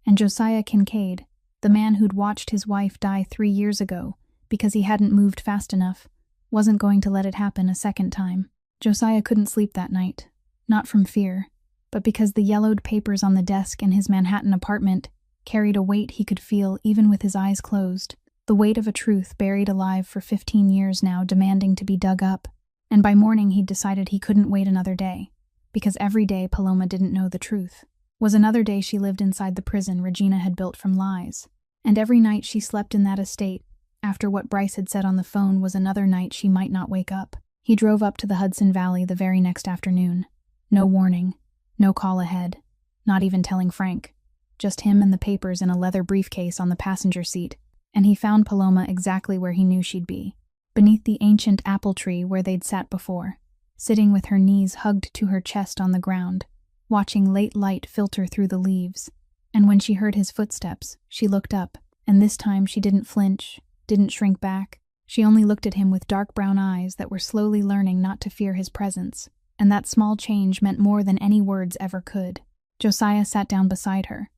And Josiah Kincaid, the man who'd watched his wife die 3 years ago because he hadn't moved fast enough, wasn't going to let it happen a second time. Josiah couldn't sleep that night, not from fear, but because the yellowed papers on the desk in his Manhattan apartment carried a weight he could feel even with his eyes closed, the weight of a truth buried alive for 15 years now, demanding to be dug up. And by morning he'd decided he couldn't wait another day, because every day Paloma didn't know the truth was another day she lived inside the prison Regina had built from lies. And every night she slept in that estate, after what Bryce had said on the phone, was another night she might not wake up. He drove up to the Hudson Valley the very next afternoon. No warning, no call ahead, not even telling Frank. Just him and the papers in a leather briefcase on the passenger seat, and he found Paloma exactly where he knew she'd be, beneath the ancient apple tree where they'd sat before, sitting with her knees hugged to her chest on the ground, watching late light filter through the leaves. And when she heard his footsteps, she looked up, and this time she didn't flinch, didn't shrink back. She only looked at him with dark brown eyes that were slowly learning not to fear his presence, and that small change meant more than any words ever could. Josiah sat down beside her,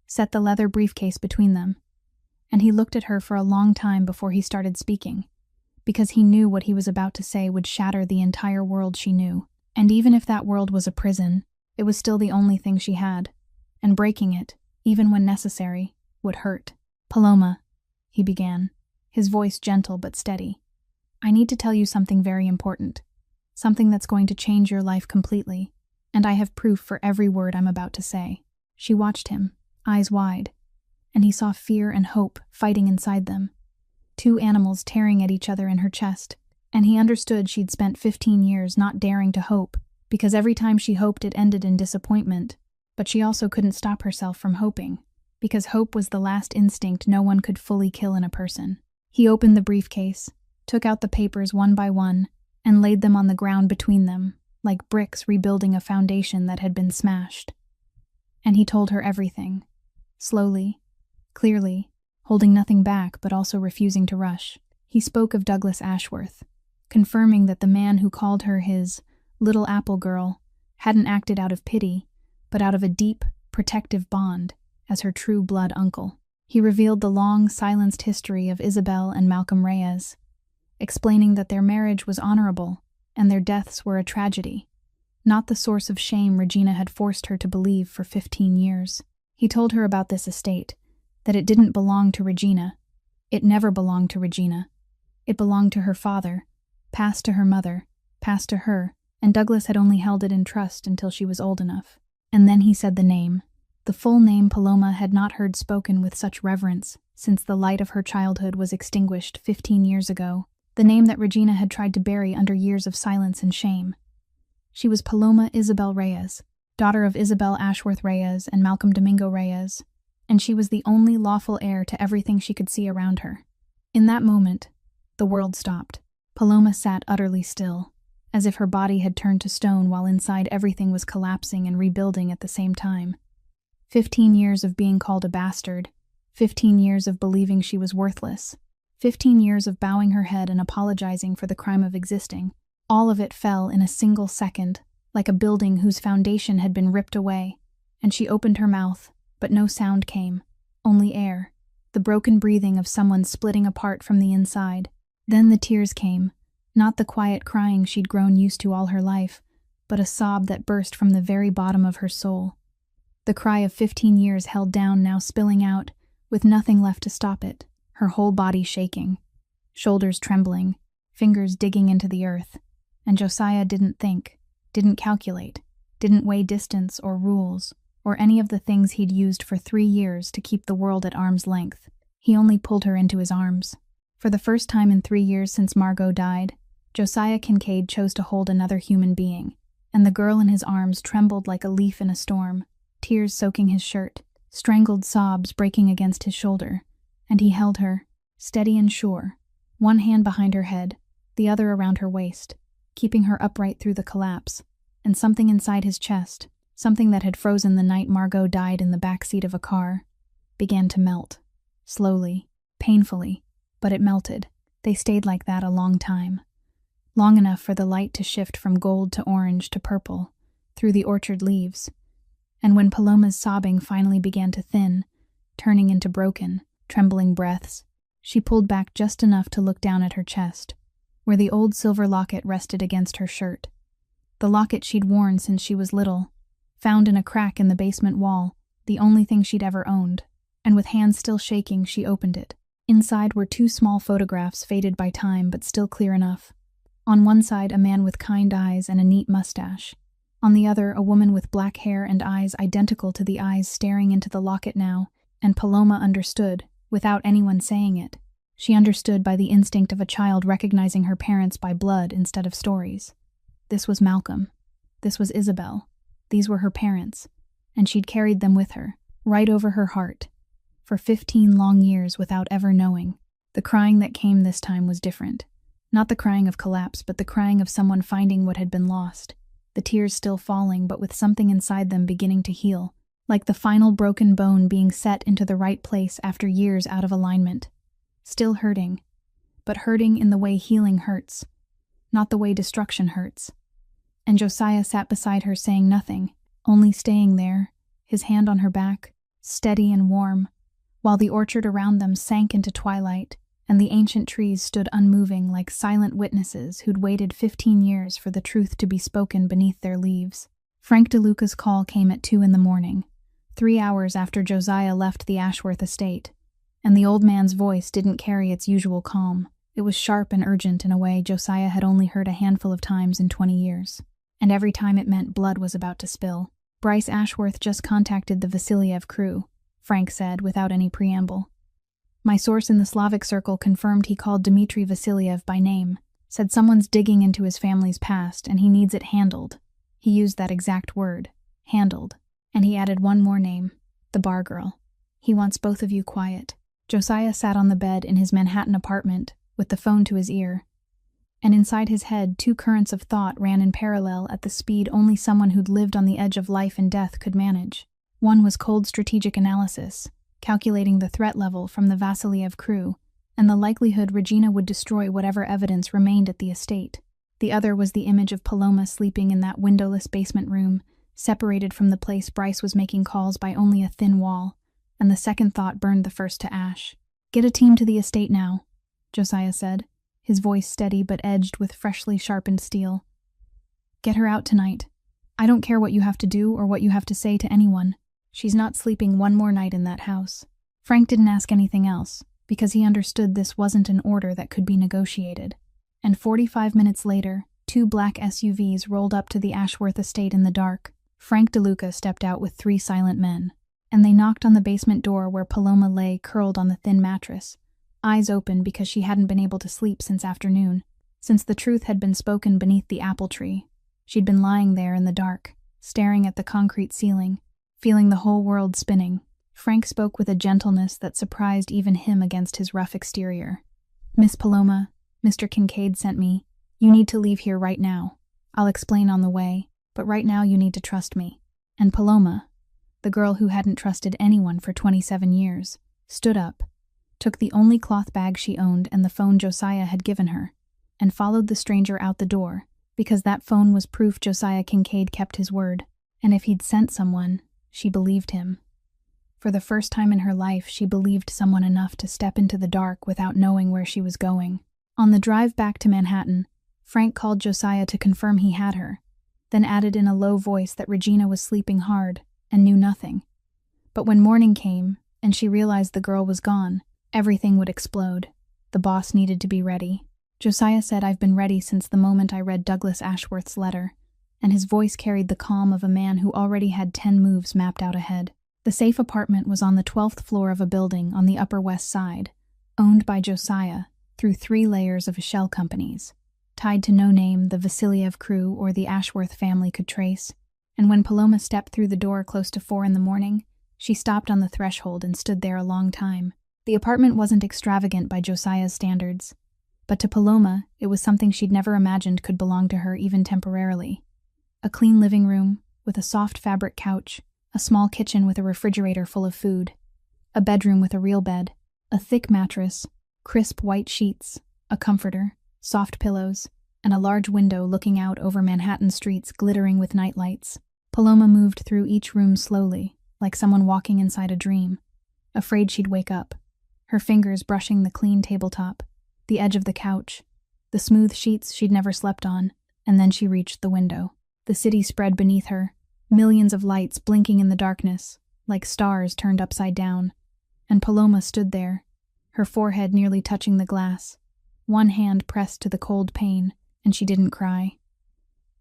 set the leather briefcase between them, and he looked at her for a long time before he started speaking, because he knew what he was about to say would shatter the entire world she knew. And even if that world was a prison, it was still the only thing she had, and breaking it, even when necessary, would hurt. "Paloma," he began, his voice gentle but steady, "I need to tell you something very important, something that's going to change your life completely, and I have proof for every word I'm about to say." She watched him, eyes wide, and he saw fear and hope fighting inside them, two animals tearing at each other in her chest, and he understood she'd spent 15 years not daring to hope, because every time she hoped it ended in disappointment. But she also couldn't stop herself from hoping, because hope was the last instinct no one could fully kill in a person. He opened the briefcase, took out the papers one by one, and laid them on the ground between them, like bricks rebuilding a foundation that had been smashed. And he told her everything, slowly, clearly, holding nothing back but also refusing to rush. He spoke of Douglas Ashworth, confirming that the man who called her his little apple girl hadn't acted out of pity, but out of a deep, protective bond as her true blood uncle. He revealed the long, silenced history of Isabel and Malcolm Reyes, explaining that their marriage was honorable and their deaths were a tragedy, not the source of shame Regina had forced her to believe for 15 years. He told her about this estate, that it didn't belong to Regina. It never belonged to Regina. It belonged to her father, passed to her mother, passed to her, and Douglas had only held it in trust until she was old enough. And then he said the name, the full name Paloma had not heard spoken with such reverence since the light of her childhood was extinguished 15 years ago, the name that Regina had tried to bury under years of silence and shame. She was Paloma Isabel Reyes, daughter of Isabel Ashworth Reyes and Malcolm Domingo Reyes, and she was the only lawful heir to everything she could see around her. In that moment, the world stopped. Paloma sat utterly still, as if her body had turned to stone while inside everything was collapsing and rebuilding at the same time. 15 years of being called a bastard, 15 years of believing she was worthless, 15 years of bowing her head and apologizing for the crime of existing. All of it fell in a single second, like a building whose foundation had been ripped away, and she opened her mouth, but no sound came, only air, the broken breathing of someone splitting apart from the inside. Then the tears came, not the quiet crying she'd grown used to all her life, but a sob that burst from the very bottom of her soul. The cry of 15 years held down, now spilling out, with nothing left to stop it, her whole body shaking, shoulders trembling, fingers digging into the earth. And Josiah didn't think, didn't calculate, didn't weigh distance or rules, or any of the things he'd used for 3 years to keep the world at arm's length. He only pulled her into his arms. For the first time in 3 years since Margot died, Josiah Kincaid chose to hold another human being, and the girl in his arms trembled like a leaf in a storm, tears soaking his shirt, strangled sobs breaking against his shoulder, and he held her, steady and sure, one hand behind her head, the other around her waist, keeping her upright through the collapse, and something inside his chest, something that had frozen the night Margot died in the back seat of a car, began to melt, slowly, painfully, but it melted. They stayed like that a long time, long enough for the light to shift from gold to orange to purple, through the orchard leaves. And when Paloma's sobbing finally began to thin, turning into broken, trembling breaths, she pulled back just enough to look down at her chest, where the old silver locket rested against her shirt. The locket she'd worn since she was little, found in a crack in the basement wall, the only thing she'd ever owned, and with hands still shaking, she opened it. Inside were two small photographs faded by time but still clear enough. On one side, a man with kind eyes and a neat mustache. On the other, a woman with black hair and eyes identical to the eyes staring into the locket now, and Paloma understood, without anyone saying it. She understood by the instinct of a child recognizing her parents by blood instead of stories. This was Malcolm. This was Isabel. These were her parents, and she'd carried them with her, right over her heart, for 15 long years without ever knowing. The crying that came this time was different. Not the crying of collapse, but the crying of someone finding what had been lost. The tears still falling, but with something inside them beginning to heal, like the final broken bone being set into the right place after years out of alignment. Still hurting, but hurting in the way healing hurts, not the way destruction hurts. And Josiah sat beside her saying nothing, only staying there, his hand on her back, steady and warm, while the orchard around them sank into twilight, and the ancient trees stood unmoving like silent witnesses who'd waited 15 years for the truth to be spoken beneath their leaves. Frank DeLuca's call came at 2 a.m, 3 hours after Josiah left the Ashworth estate, and the old man's voice didn't carry its usual calm. It was sharp and urgent in a way Josiah had only heard a handful of times in 20 years, and every time it meant blood was about to spill. Bryce Ashworth just contacted the Vasiliev crew, Frank said without any preamble. My source in the Slavic circle confirmed he called Dmitry Vasiliev by name, said someone's digging into his family's past and he needs it handled. He used that exact word, handled, and he added one more name, the bar girl. He wants both of you quiet. Josiah sat on the bed in his Manhattan apartment with the phone to his ear, and inside his head 2 currents of thought ran in parallel at the speed only someone who'd lived on the edge of life and death could manage. One was cold strategic analysis, calculating the threat level from the Vasiliev crew, and the likelihood Regina would destroy whatever evidence remained at the estate. The other was the image of Paloma sleeping in that windowless basement room, separated from the place Bryce was making calls by only a thin wall, and the second thought burned the first to ash. Get a team to the estate now, Josiah said, his voice steady but edged with freshly sharpened steel. Get her out tonight. I don't care what you have to do or what you have to say to anyone. She's not sleeping one more night in that house. Frank didn't ask anything else, because he understood this wasn't an order that could be negotiated. And 45 minutes later, 2 black SUVs rolled up to the Ashworth estate in the dark. Frank DeLuca stepped out with 3 silent men, and they knocked on the basement door where Paloma lay curled on the thin mattress, eyes open because she hadn't been able to sleep since afternoon, since the truth had been spoken beneath the apple tree. She'd been lying there in the dark, staring at the concrete ceiling, feeling the whole world spinning. Frank spoke with a gentleness that surprised even him against his rough exterior. Miss Paloma, Mr. Kincaid sent me. You need to leave here right now. I'll explain on the way, but right now you need to trust me. And Paloma, the girl who hadn't trusted anyone for 27 years, stood up, took the only cloth bag she owned and the phone Josiah had given her, and followed the stranger out the door, because that phone was proof Josiah Kincaid kept his word, and if he'd sent someone, she believed him. For the first time in her life, she believed someone enough to step into the dark without knowing where she was going. On the drive back to Manhattan, Frank called Josiah to confirm he had her, then added in a low voice that Regina was sleeping hard and knew nothing. But when morning came, and she realized the girl was gone, everything would explode. The boss needed to be ready. Josiah said, I've been ready since the moment I read Douglas Ashworth's letter, and his voice carried the calm of a man who already had 10 moves mapped out ahead. The safe apartment was on the 12th floor of a building on the Upper West Side, owned by Josiah through 3 layers of shell companies, tied to no name the Vasiliev crew or the Ashworth family could trace. And when Paloma stepped through the door close to 4 a.m, she stopped on the threshold and stood there a long time. The apartment wasn't extravagant by Josiah's standards, but to Paloma, it was something she'd never imagined could belong to her even temporarily. A clean living room with a soft fabric couch, a small kitchen with a refrigerator full of food, a bedroom with a real bed, a thick mattress, crisp white sheets, a comforter, soft pillows, and a large window looking out over Manhattan streets glittering with night lights. Paloma moved through each room slowly, like someone walking inside a dream, afraid she'd wake up, her fingers brushing the clean tabletop, the edge of the couch, the smooth sheets she'd never slept on, and then she reached the window. The city spread beneath her, millions of lights blinking in the darkness, like stars turned upside down. and Paloma stood there, her forehead nearly touching the glass, one hand pressed to the cold pane, and she didn't cry.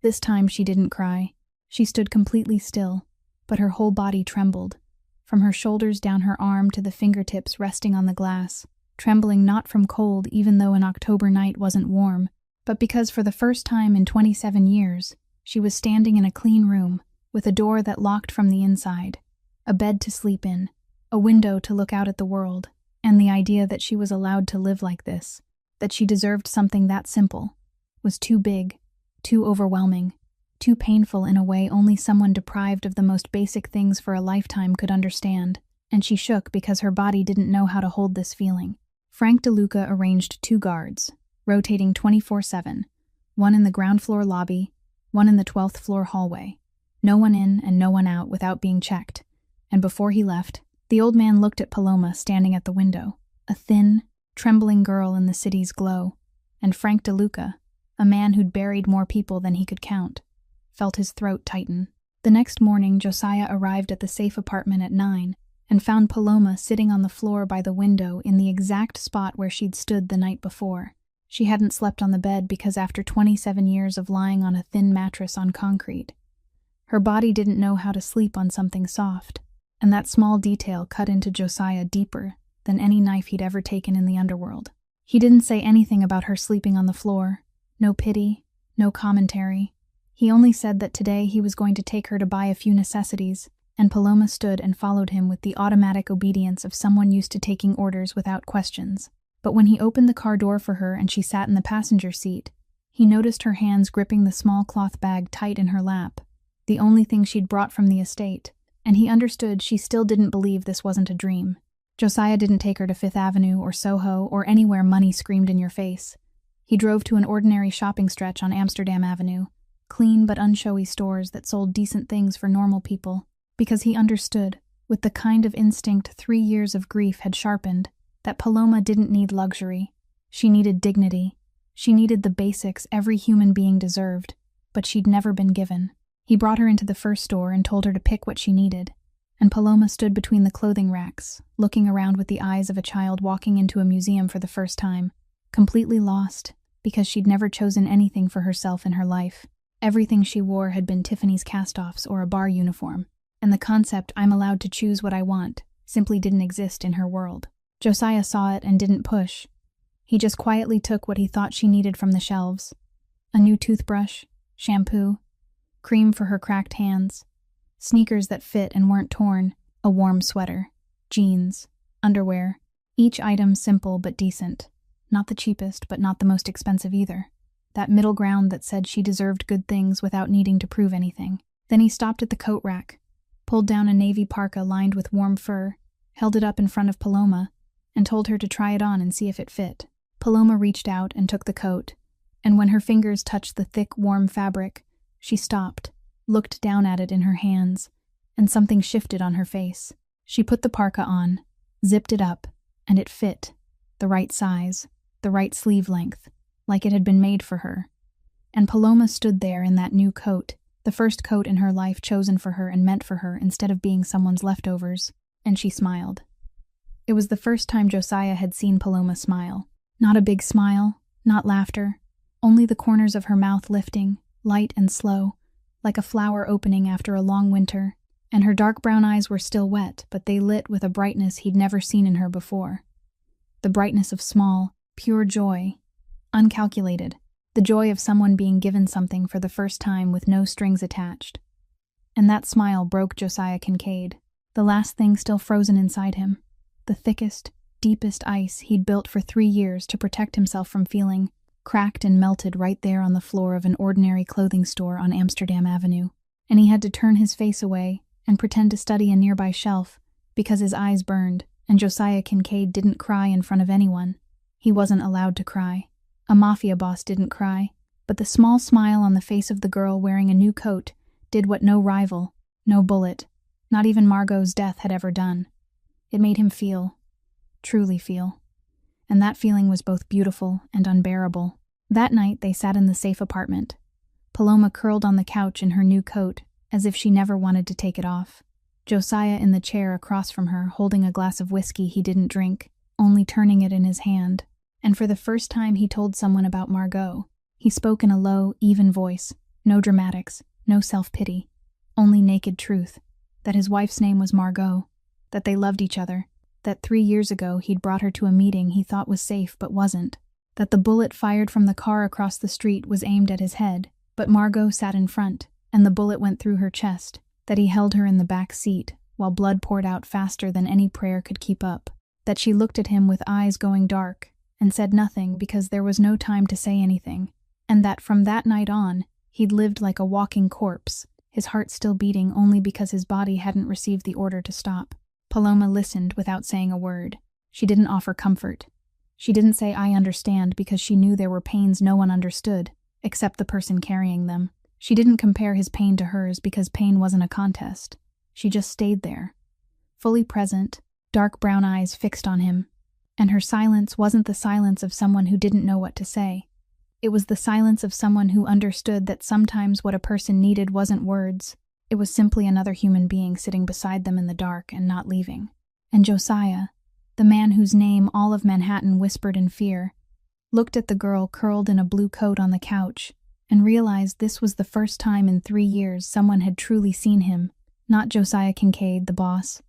This time she didn't cry. She stood completely still, but her whole body trembled, from her shoulders down her arm to the fingertips resting on the glass, trembling not from cold even though an October night wasn't warm, but because for the first time in 27 years, she was standing in a clean room, with a door that locked from the inside, a bed to sleep in, a window to look out at the world, and the idea that she was allowed to live like this, that she deserved something that simple, was too big, too overwhelming, too painful in a way only someone deprived of the most basic things for a lifetime could understand, and she shook because her body didn't know how to hold this feeling. Frank DeLuca arranged 2 guards, rotating 24/7, one in the ground floor lobby, one in the 12th floor hallway. No one in and no one out without being checked, and before he left, the old man looked at Paloma standing at the window, a thin, trembling girl in the city's glow, and Frank DeLuca, a man who'd buried more people than he could count, felt his throat tighten. The next morning, Josiah arrived at the safe apartment at 9 and found Paloma sitting on the floor by the window in the exact spot where she'd stood the night before. She hadn't slept on the bed because after 27 years of lying on a thin mattress on concrete, her body didn't know how to sleep on something soft, and that small detail cut into Josiah deeper than any knife he'd ever taken in the underworld. He didn't say anything about her sleeping on the floor, no pity, no commentary. He only said that today he was going to take her to buy a few necessities, and Paloma stood and followed him with the automatic obedience of someone used to taking orders without questions. But when he opened the car door for her and she sat in the passenger seat, he noticed her hands gripping the small cloth bag tight in her lap, the only thing she'd brought from the estate, and he understood she still didn't believe this wasn't a dream. Josiah didn't take her to Fifth Avenue or Soho or anywhere money screamed in your face. He drove to an ordinary shopping stretch on Amsterdam Avenue, clean but unshowy stores that sold decent things for normal people, because he understood, with the kind of instinct 3 years of grief had sharpened, that Paloma didn't need luxury. She needed dignity. She needed the basics every human being deserved, but she'd never been given. He brought her into the first store and told her to pick what she needed, and Paloma stood between the clothing racks, looking around with the eyes of a child walking into a museum for the first time, completely lost, because she'd never chosen anything for herself in her life. Everything she wore had been Tiffany's cast-offs or a bar uniform, and the concept "I'm allowed to choose what I want" simply didn't exist in her world. Josiah saw it and didn't push. He just quietly took what he thought she needed from the shelves. A new toothbrush, shampoo, cream for her cracked hands, sneakers that fit and weren't torn, a warm sweater, jeans, underwear, each item simple but decent. Not the cheapest, but not the most expensive either. That middle ground that said she deserved good things without needing to prove anything. Then he stopped at the coat rack, pulled down a navy parka lined with warm fur, held it up in front of Paloma, and told her to try it on and see if it fit. Paloma reached out and took the coat, and when her fingers touched the thick, warm fabric, she stopped, looked down at it in her hands, and something shifted on her face. She put the parka on, zipped it up, and it fit, the right size, the right sleeve length, like it had been made for her. And Paloma stood there in that new coat, the first coat in her life chosen for her and meant for her instead of being someone's leftovers, and she smiled. It was the first time Josiah had seen Paloma smile. Not a big smile, not laughter, only the corners of her mouth lifting, light and slow, like a flower opening after a long winter, and her dark brown eyes were still wet, but they lit with a brightness he'd never seen in her before. The brightness of small, pure joy, uncalculated, the joy of someone being given something for the first time with no strings attached. And that smile broke Josiah Kincaid, the last thing still frozen inside him, the thickest, deepest ice he'd built for 3 years to protect himself from feeling, cracked and melted right there on the floor of an ordinary clothing store on Amsterdam Avenue. And he had to turn his face away and pretend to study a nearby shelf because his eyes burned, and Josiah Kincaid didn't cry in front of anyone. He wasn't allowed to cry. A mafia boss didn't cry, but the small smile on the face of the girl wearing a new coat did what no rival, no bullet, not even Margot's death had ever done. It made him feel, truly feel. And that feeling was both beautiful and unbearable. That night they sat in the safe apartment, Paloma curled on the couch in her new coat, as if she never wanted to take it off. Josiah in the chair across from her, holding a glass of whiskey he didn't drink, only turning it in his hand. And for the first time he told someone about Margot. He spoke in a low, even voice, no dramatics, no self-pity, only naked truth, that his wife's name was Margot, that they loved each other, that 3 years ago he'd brought her to a meeting he thought was safe but wasn't, that the bullet fired from the car across the street was aimed at his head, but Margot sat in front, and the bullet went through her chest, that he held her in the back seat, while blood poured out faster than any prayer could keep up, that she looked at him with eyes going dark, and said nothing because there was no time to say anything, and that from that night on, he'd lived like a walking corpse, his heart still beating only because his body hadn't received the order to stop. Paloma listened without saying a word. She didn't offer comfort. She didn't say I understand because she knew there were pains no one understood, except the person carrying them. She didn't compare his pain to hers because pain wasn't a contest. She just stayed there, fully present, dark brown eyes fixed on him. And her silence wasn't the silence of someone who didn't know what to say. It was the silence of someone who understood that sometimes what a person needed wasn't words. It was simply another human being sitting beside them in the dark and not leaving. And Josiah, the man whose name all of Manhattan whispered in fear, looked at the girl curled in a blue coat on the couch and realized this was the first time in 3 years someone had truly seen him. Not Josiah Kincaid, the boss.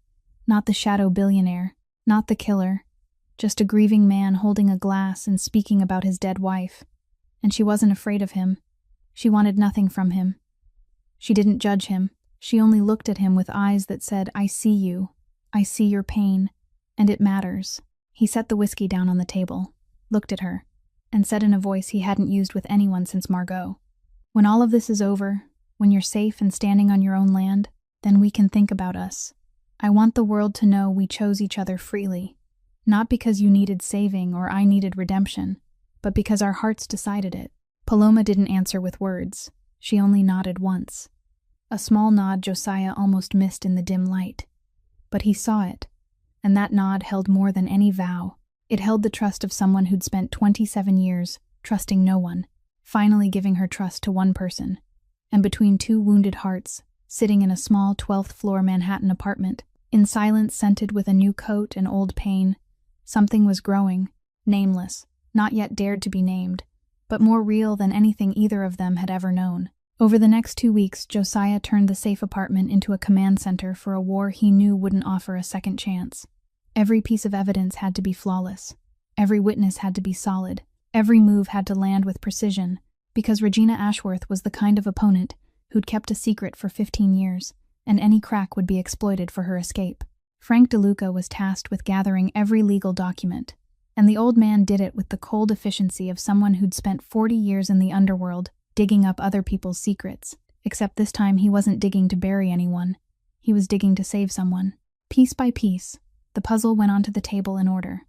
Not the shadow billionaire. Not the killer. Just a grieving man holding a glass and speaking about his dead wife. And she wasn't afraid of him. She wanted nothing from him. She didn't judge him. She only looked at him with eyes that said, I see you. I see your pain. And it matters. He set the whiskey down on the table, looked at her, and said in a voice he hadn't used with anyone since Margot, when all of this is over, when you're safe and standing on your own land, then we can think about us. I want the world to know we chose each other freely. Not because you needed saving or I needed redemption, but because our hearts decided it. Paloma didn't answer with words. She only nodded once. A small nod Josiah almost missed in the dim light. But he saw it, and that nod held more than any vow. It held the trust of someone who'd spent 27 years trusting no one, finally giving her trust to one person. And between two wounded hearts, sitting in a small 12th floor Manhattan apartment, in silence scented with a new coat and old pain, something was growing, nameless, not yet dared to be named, but more real than anything either of them had ever known. Over the next 2 weeks, Josiah turned the safe apartment into a command center for a war he knew wouldn't offer a second chance. Every piece of evidence had to be flawless. Every witness had to be solid. Every move had to land with precision, because Regina Ashworth was the kind of opponent who'd kept a secret for 15 years, and any crack would be exploited for her escape. Frank DeLuca was tasked with gathering every legal document, and the old man did it with the cold efficiency of someone who'd spent 40 years in the underworld digging up other people's secrets, except this time he wasn't digging to bury anyone. He was digging to save someone. Piece by piece, the puzzle went onto the table in order.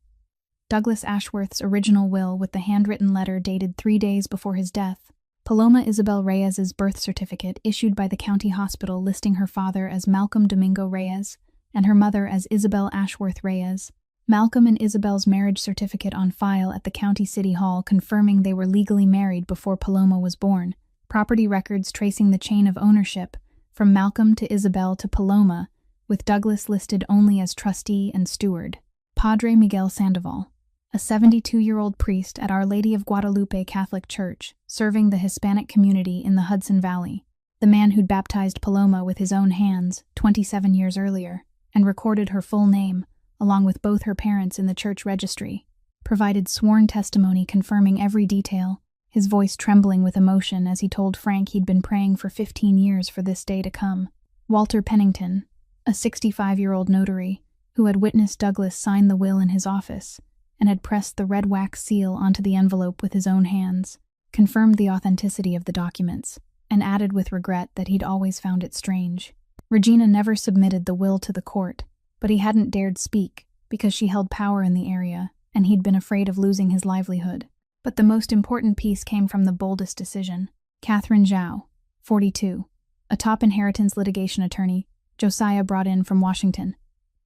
Douglas Ashworth's original will with the handwritten letter dated 3 days before his death, Paloma Isabel Reyes's birth certificate issued by the county hospital listing her father as Malcolm Domingo Reyes and her mother as Isabel Ashworth Reyes, Malcolm and Isabel's marriage certificate on file at the county city hall confirming they were legally married before Paloma was born, property records tracing the chain of ownership from Malcolm to Isabel to Paloma, with Douglas listed only as trustee and steward. Padre Miguel Sandoval, a 72-year-old priest at Our Lady of Guadalupe Catholic Church, serving the Hispanic community in the Hudson Valley, the man who'd baptized Paloma with his own hands 27 years earlier and recorded her full name, along with both her parents in the church registry, provided sworn testimony confirming every detail, his voice trembling with emotion as he told Frank he'd been praying for 15 years for this day to come. Walter Pennington, a 65-year-old notary who had witnessed Douglas sign the will in his office and had pressed the red wax seal onto the envelope with his own hands, confirmed the authenticity of the documents and added with regret that he'd always found it strange. Regina never submitted the will to the court, but he hadn't dared speak because she held power in the area and he'd been afraid of losing his livelihood. But the most important piece came from the boldest decision. Catherine Zhao, 42, a top inheritance litigation attorney Josiah brought in from Washington,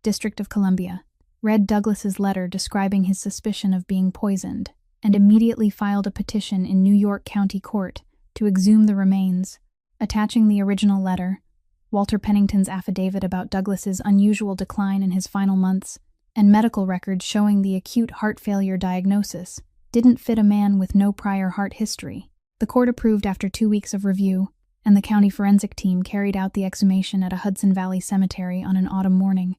District of Columbia, read Douglas's letter describing his suspicion of being poisoned and immediately filed a petition in New York County Court to exhume the remains, attaching the original letter, Walter Pennington's affidavit about Douglas's unusual decline in his final months, and medical records showing the acute heart failure diagnosis didn't fit a man with no prior heart history. The court approved after 2 weeks of review, and the county forensic team carried out the exhumation at a Hudson Valley cemetery on an autumn morning,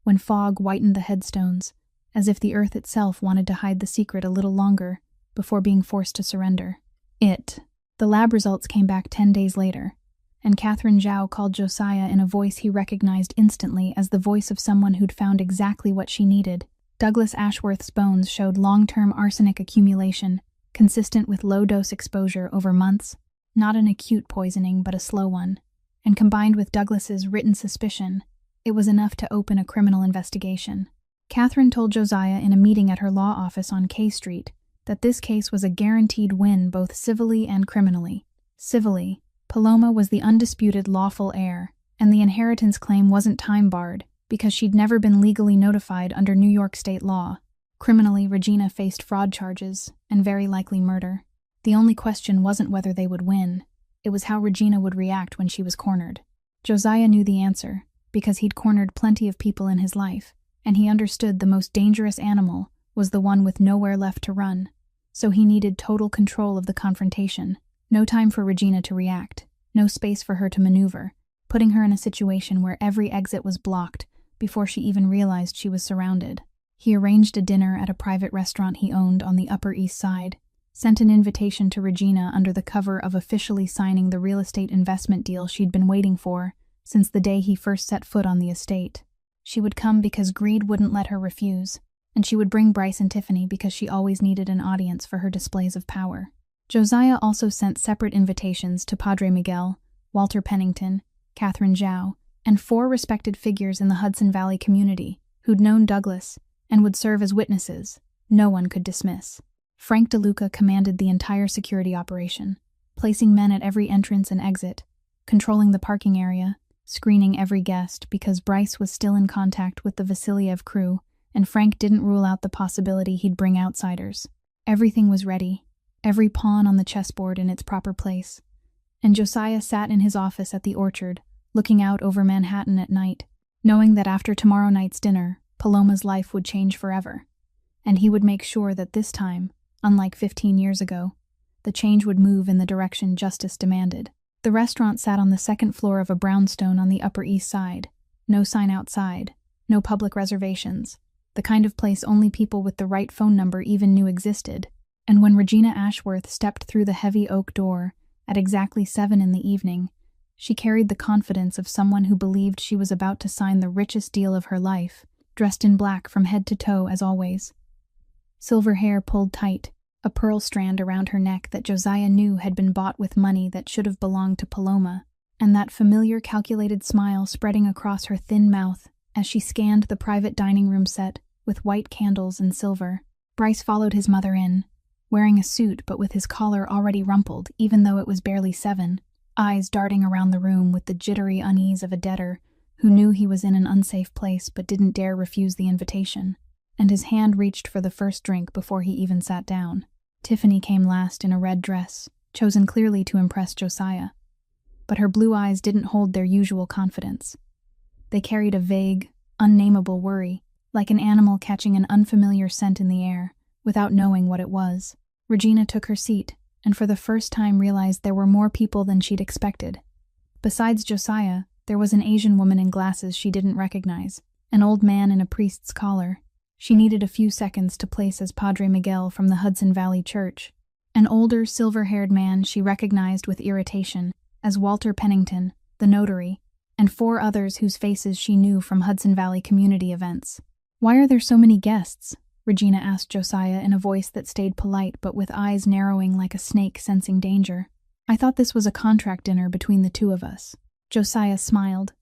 when fog whitened the headstones, as if the earth itself wanted to hide the secret a little longer before being forced to surrender. The lab results came back 10 days later, and Catherine Zhao called Josiah in a voice he recognized instantly as the voice of someone who'd found exactly what she needed. Douglas Ashworth's bones showed long-term arsenic accumulation, consistent with low-dose exposure over months, not an acute poisoning but a slow one, and combined with Douglas's written suspicion, it was enough to open a criminal investigation. Catherine told Josiah in a meeting at her law office on K Street that this case was a guaranteed win both civilly and criminally. Civilly, Paloma was the undisputed lawful heir, and the inheritance claim wasn't time-barred because she'd never been legally notified under New York state law. Criminally, Regina faced fraud charges and very likely murder. The only question wasn't whether they would win, it was how Regina would react when she was cornered. Josiah knew the answer, because he'd cornered plenty of people in his life, and he understood the most dangerous animal was the one with nowhere left to run, so he needed total control of the confrontation. No time for Regina to react, no space for her to maneuver, putting her in a situation where every exit was blocked before she even realized she was surrounded. He arranged a dinner at a private restaurant he owned on the Upper East Side, sent an invitation to Regina under the cover of officially signing the real estate investment deal she'd been waiting for since the day he first set foot on the estate. She would come because greed wouldn't let her refuse, and she would bring Bryce and Tiffany because she always needed an audience for her displays of power. Josiah also sent separate invitations to Padre Miguel, Walter Pennington, Catherine Zhao, and 4 respected figures in the Hudson Valley community who'd known Douglas and would serve as witnesses no one could dismiss. Frank DeLuca commanded the entire security operation, placing men at every entrance and exit, controlling the parking area, screening every guest because Bryce was still in contact with the Vasiliev crew, and Frank didn't rule out the possibility he'd bring outsiders. Everything was ready, every pawn on the chessboard in its proper place, and Josiah sat in his office at the Orchard, looking out over Manhattan at night, knowing that after tomorrow night's dinner, Paloma's life would change forever, and he would make sure that this time, unlike 15 years ago, the change would move in the direction justice demanded. The restaurant sat on the second floor of a brownstone on the Upper East Side. No sign outside, no public reservations, the kind of place only people with the right phone number even knew existed. And when Regina Ashworth stepped through the heavy oak door at exactly 7 in the evening, she carried the confidence of someone who believed she was about to sign the richest deal of her life, dressed in black from head to toe as always. Silver hair pulled tight, a pearl strand around her neck that Josiah knew had been bought with money that should have belonged to Paloma, and that familiar calculated smile spreading across her thin mouth as she scanned the private dining room set with white candles and silver. Bryce followed his mother in, wearing a suit but with his collar already rumpled even though it was barely 7, eyes darting around the room with the jittery unease of a debtor who knew he was in an unsafe place but didn't dare refuse the invitation, and his hand reached for the first drink before he even sat down. Tiffany came last in a red dress, chosen clearly to impress Josiah, but her blue eyes didn't hold their usual confidence. They carried a vague, unnameable worry, like an animal catching an unfamiliar scent in the air, without knowing what it was. Regina took her seat, and for the first time realized there were more people than she'd expected. Besides Josiah, there was an Asian woman in glasses she didn't recognize, an old man in a priest's collar she needed a few seconds to place as Padre Miguel from the Hudson Valley Church, an older, silver-haired man she recognized with irritation as Walter Pennington, the notary, and 4 others whose faces she knew from Hudson Valley community events. "Why are there so many guests?" Regina asked Josiah in a voice that stayed polite but with eyes narrowing like a snake sensing danger. "I thought this was a contract dinner between the 2 of us." Josiah smiled.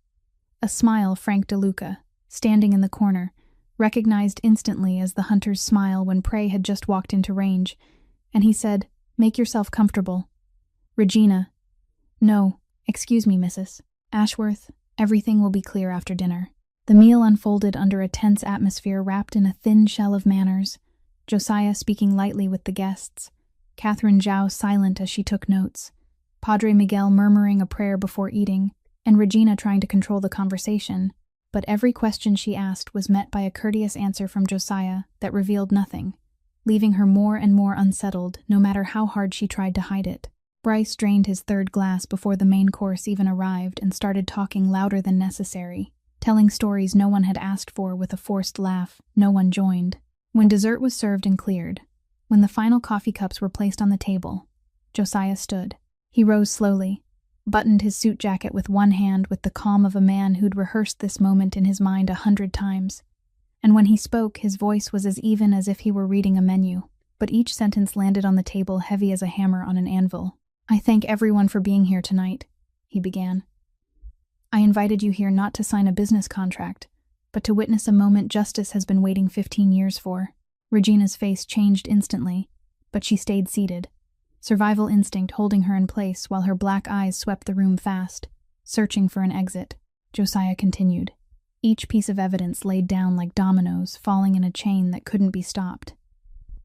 A smile Frank DeLuca, standing in the corner, recognized instantly as the hunter's smile when prey had just walked into range, and he said, "Make yourself comfortable." Regina, "No, excuse me, Mrs. Ashworth, everything will be clear after dinner." The meal unfolded under a tense atmosphere wrapped in a thin shell of manners, Josiah speaking lightly with the guests, Catherine Zhao silent as she took notes, Padre Miguel murmuring a prayer before eating, and Regina trying to control the conversation, but every question she asked was met by a courteous answer from Josiah that revealed nothing, leaving her more and more unsettled no matter how hard she tried to hide it. Bryce drained his third glass before the main course even arrived and started talking louder than necessary, telling stories no one had asked for with a forced laugh no one joined. When dessert was served and cleared, when the final coffee cups were placed on the table, Josiah stood. He rose slowly, buttoned his suit jacket with one hand with the calm of a man who'd rehearsed this moment in his mind 100 times. And when he spoke, his voice was as even as if he were reading a menu, but each sentence landed on the table heavy as a hammer on an anvil. "I thank everyone for being here tonight," he began. "I invited you here not to sign a business contract, but to witness a moment justice has been waiting 15 years for." Regina's face changed instantly, but she stayed seated, survival instinct holding her in place while her black eyes swept the room fast, searching for an exit. Josiah continued, each piece of evidence laid down like dominoes, falling in a chain that couldn't be stopped.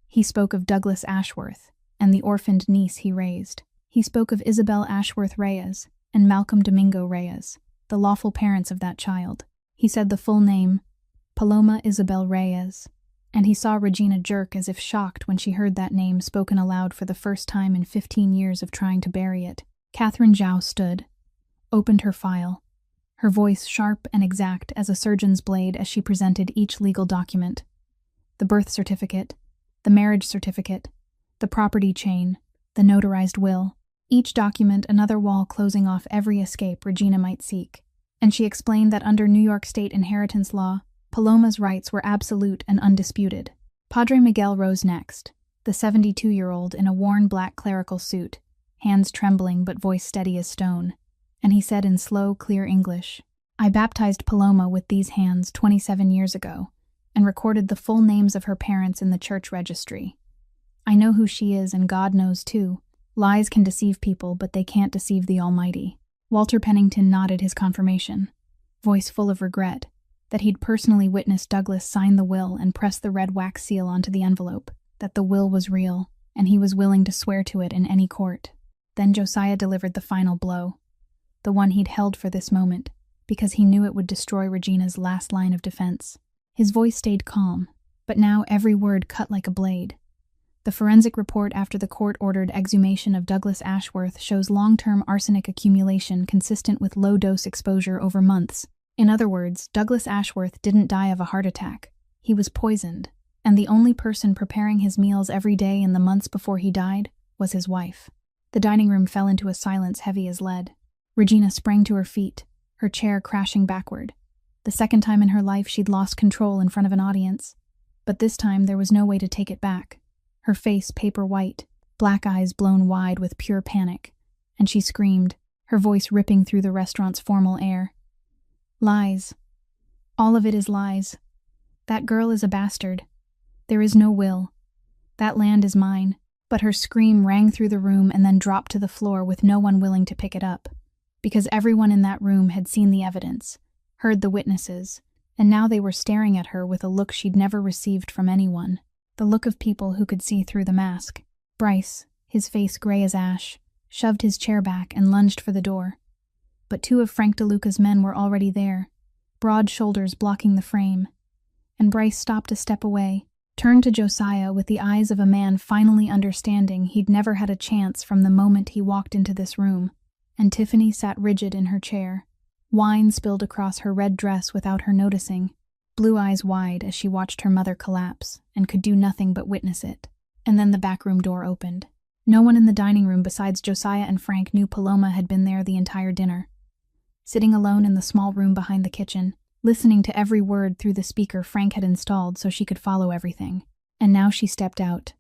He spoke of Douglas Ashworth and the orphaned niece he raised. He spoke of Isabel Ashworth Reyes and Malcolm Domingo Reyes, the lawful parents of that child. He said the full name, Paloma Isabel Reyes, and he saw Regina jerk as if shocked when she heard that name spoken aloud for the first time in 15 years of trying to bury it. Catherine Zhao stood, opened her file, her voice sharp and exact as a surgeon's blade as she presented each legal document. The birth certificate, the marriage certificate, the property chain, the notarized will, each document another wall closing off every escape Regina might seek. And she explained that under New York State inheritance law, Paloma's rights were absolute and undisputed. Padre Miguel rose next, the 72-year-old in a worn black clerical suit, hands trembling but voice steady as stone, and he said in slow, clear English, "I baptized Paloma with these hands 27 years ago and recorded the full names of her parents in the church registry. I know who she is and God knows too. Lies can deceive people, but they can't deceive the Almighty." Walter Pennington nodded his confirmation, voice full of regret, that he'd personally witnessed Douglas sign the will and press the red wax seal onto the envelope, that the will was real, and he was willing to swear to it in any court. Then Josiah delivered the final blow, the one he'd held for this moment, because he knew it would destroy Regina's last line of defense. His voice stayed calm, but now every word cut like a blade. The forensic report after the court-ordered exhumation of Douglas Ashworth shows long-term arsenic accumulation consistent with low-dose exposure over months. In other words, Douglas Ashworth didn't die of a heart attack. He was poisoned, and the only person preparing his meals every day in the months before he died was his wife. The dining room fell into a silence heavy as lead. Regina sprang to her feet, her chair crashing backward. The second time in her life she'd lost control in front of an audience, but this time there was no way to take it back. Her face paper white, black eyes blown wide with pure panic, and she screamed, her voice ripping through the restaurant's formal air. "Lies. All of it is lies. That girl is a bastard. There is no will. That land is mine." But her scream rang through the room and then dropped to the floor with no one willing to pick it up, because everyone in that room had seen the evidence, heard the witnesses, and now they were staring at her with a look she'd never received from anyone. The look of people who could see through the mask. Bryce, his face gray as ash, shoved his chair back and lunged for the door. But two of Frank DeLuca's men were already there, broad shoulders blocking the frame. And Bryce stopped a step away, turned to Josiah with the eyes of a man finally understanding he'd never had a chance from the moment he walked into this room. And Tiffany sat rigid in her chair. Wine spilled across her red dress without her noticing, blue eyes wide as she watched her mother collapse and could do nothing but witness it. And then the backroom door opened. No one in the dining room besides Josiah and Frank knew Paloma had been there the entire dinner. Sitting alone in the small room behind the kitchen, listening to every word through the speaker Frank had installed so she could follow everything. And now she stepped out.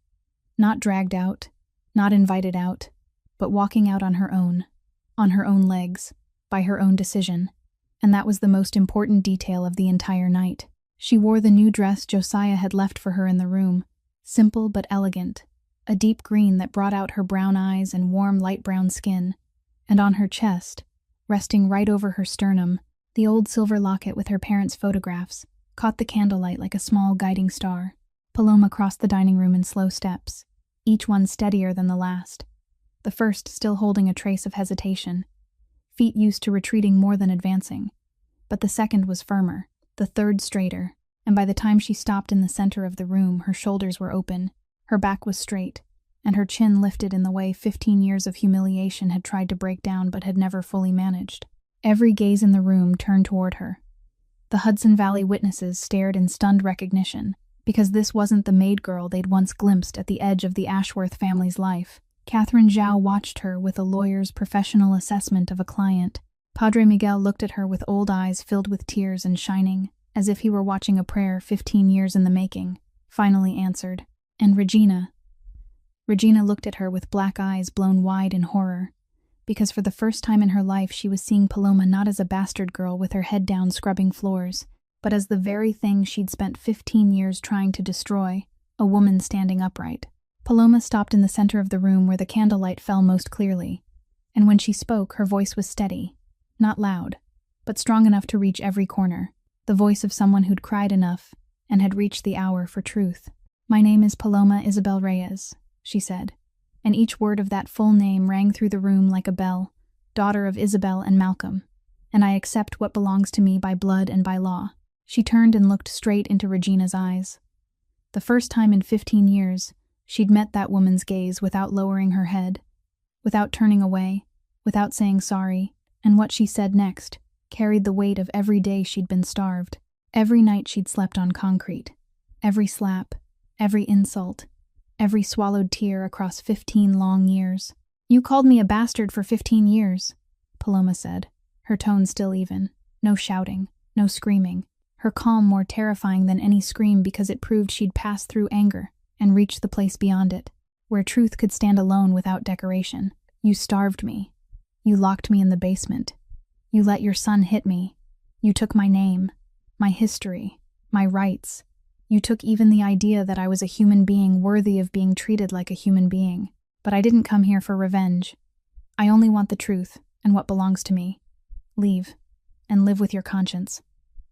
Not dragged out, not invited out, but walking out on her own legs, by her own decision. And that was the most important detail of the entire night. She wore the new dress Josiah had left for her in the room, simple but elegant, a deep green that brought out her brown eyes and warm light brown skin, and on her chest, resting right over her sternum, the old silver locket with her parents' photographs, caught the candlelight like a small guiding star. Paloma crossed the dining room in slow steps, each one steadier than the last, the first still holding a trace of hesitation. feet used to retreating more than advancing. But the second was firmer, the third straighter, and by the time she stopped in the center of the room, her shoulders were open, her back was straight, and her chin lifted in the way 15 years of humiliation had tried to break down but had never fully managed. Every gaze in the room turned toward her. The Hudson Valley witnesses stared in stunned recognition, because this wasn't the maid girl they'd once glimpsed at the edge of the Ashworth family's life. Catherine Zhao watched her with a lawyer's professional assessment of a client. Padre Miguel looked at her with old eyes filled with tears and shining, as if he were watching a prayer 15 years in the making, finally answered, "And Regina?" Regina looked at her with black eyes blown wide in horror, because for the first time in her life she was seeing Paloma not as a bastard girl with her head down scrubbing floors, but as the very thing she'd spent 15 years trying to destroy, a woman standing upright. Paloma stopped in the center of the room where the candlelight fell most clearly, and when she spoke, her voice was steady, not loud, but strong enough to reach every corner, the voice of someone who'd cried enough and had reached the hour for truth. "My name is Paloma Isabel Reyes," she said, and each word of that full name rang through the room like a bell, daughter of Isabel and Malcolm, "and I accept what belongs to me by blood and by law." She turned and looked straight into Regina's eyes. The first time in 15 years, she'd met that woman's gaze without lowering her head, without turning away, without saying sorry, and what she said next carried the weight of every day she'd been starved, every night she'd slept on concrete, every slap, every insult, every swallowed tear across 15 long years. "You called me a bastard for 15 years, Paloma said, her tone still even. No shouting, no screaming, her calm more terrifying than any scream because it proved she'd passed through anger and reached the place beyond it, where truth could stand alone without decoration. "You starved me. You locked me in the basement. You let your son hit me. You took my name, my history, my rights. You took even the idea that I was a human being worthy of being treated like a human being. But I didn't come here for revenge. I only want the truth and what belongs to me. Leave, and live with your conscience.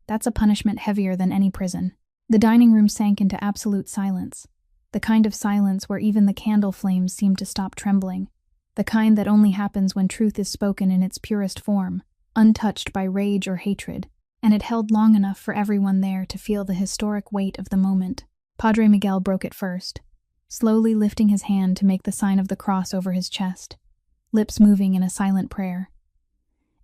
That's a punishment heavier than any prison." The dining room sank into absolute silence, the kind of silence where even the candle flames seemed to stop trembling, the kind that only happens when truth is spoken in its purest form, untouched by rage or hatred, and it held long enough for everyone there to feel the historic weight of the moment. Padre Miguel broke it first, slowly lifting his hand to make the sign of the cross over his chest, lips moving in a silent prayer.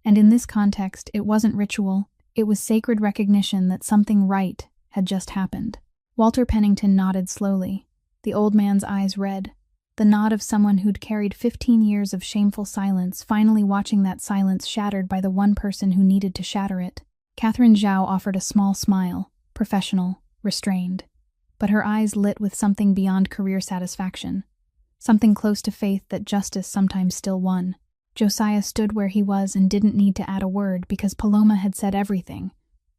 And in this context, it wasn't ritual, it was sacred recognition that something right had just happened. Walter Pennington nodded slowly, the old man's eyes red, the nod of someone who'd carried 15 years of shameful silence, finally watching that silence shattered by the one person who needed to shatter it. Catherine Zhao offered a small smile, professional, restrained, but her eyes lit with something beyond career satisfaction, something close to faith that justice sometimes still won. Josiah stood where he was and didn't need to add a word because Paloma had said everything.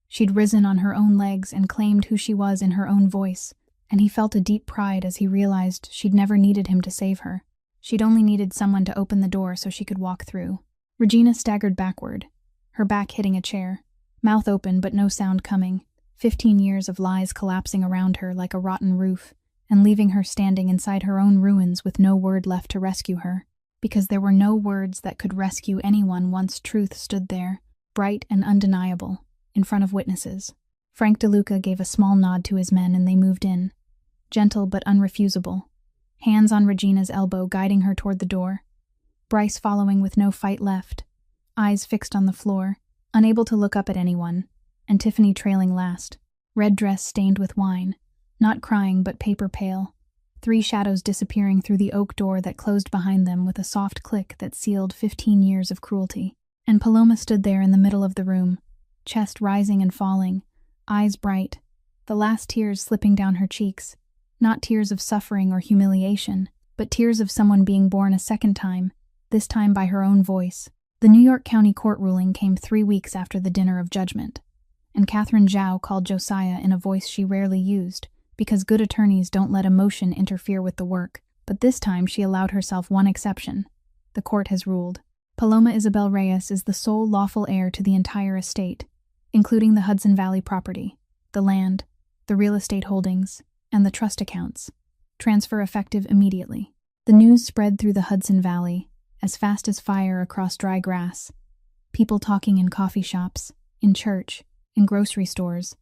She'd risen on her own legs and claimed who she was in her own voice, and he felt a deep pride as he realized she'd never needed him to save her. She'd only needed someone to open the door so she could walk through. Regina staggered backward, her back hitting a chair, mouth open but no sound coming, 15 years of lies collapsing around her like a rotten roof, and leaving her standing inside her own ruins with no word left to rescue her. Because there were no words that could rescue anyone once truth stood there, bright and undeniable, in front of witnesses. Frank DeLuca gave a small nod to his men and they moved in, gentle but unrefusable, hands on Regina's elbow guiding her toward the door, Bryce following with no fight left, eyes fixed on the floor, unable to look up at anyone, and Tiffany trailing last, red dress stained with wine, not crying but paper pale, 3 shadows disappearing through the oak door that closed behind them with a soft click that sealed 15 years of cruelty. And Paloma stood there in the middle of the room, chest rising and falling, eyes bright, the last tears slipping down her cheeks, not tears of suffering or humiliation, but tears of someone being born a second time, this time by her own voice. The New York County court ruling came 3 weeks after the dinner of judgment, and Catherine Zhao called Josiah in a voice she rarely used, because good attorneys don't let emotion interfere with the work, but this time she allowed herself one exception. The court has ruled. Paloma Isabel Reyes is the sole lawful heir to the entire estate, including the Hudson Valley property, the land, the real estate holdings, and the trust accounts. Transfer effective immediately. The news spread through the Hudson Valley, as fast as fire across dry grass, People talking in coffee shops, in church, in grocery stores,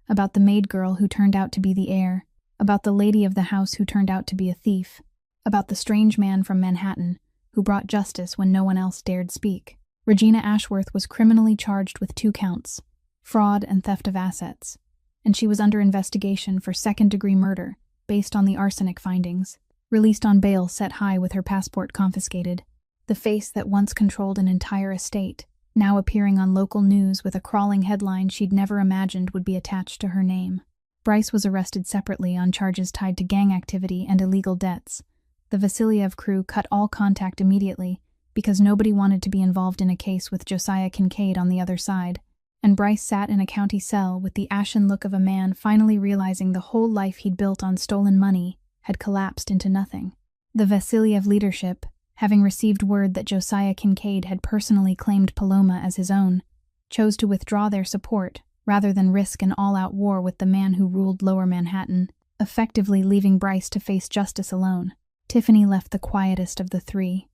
about the maid girl who turned out to be the heir, about the lady of the house who turned out to be a thief, about the strange man from Manhattan who brought justice when no one else dared speak. Regina Ashworth was criminally charged with 2 counts, fraud and theft of assets, and she was under investigation for second-degree murder based on the arsenic findings. Released on bail set high with her passport confiscated, the face that once controlled an entire estate, now appearing on local news with a crawling headline she'd never imagined would be attached to her name. Bryce was arrested separately on charges tied to gang activity and illegal debts. The Vasiliev crew cut all contact immediately because nobody wanted to be involved in a case with Josiah Kincaid on the other side, and Bryce sat in a county cell with the ashen look of a man finally realizing the whole life he'd built on stolen money had collapsed into nothing. The Vasiliev leadership, having received word that Josiah Kincaid had personally claimed Paloma as his own, chose to withdraw their support rather than risk an all-out war with the man who ruled Lower Manhattan, effectively leaving Bryce to face justice alone. Tiffany left the quietest of the 3.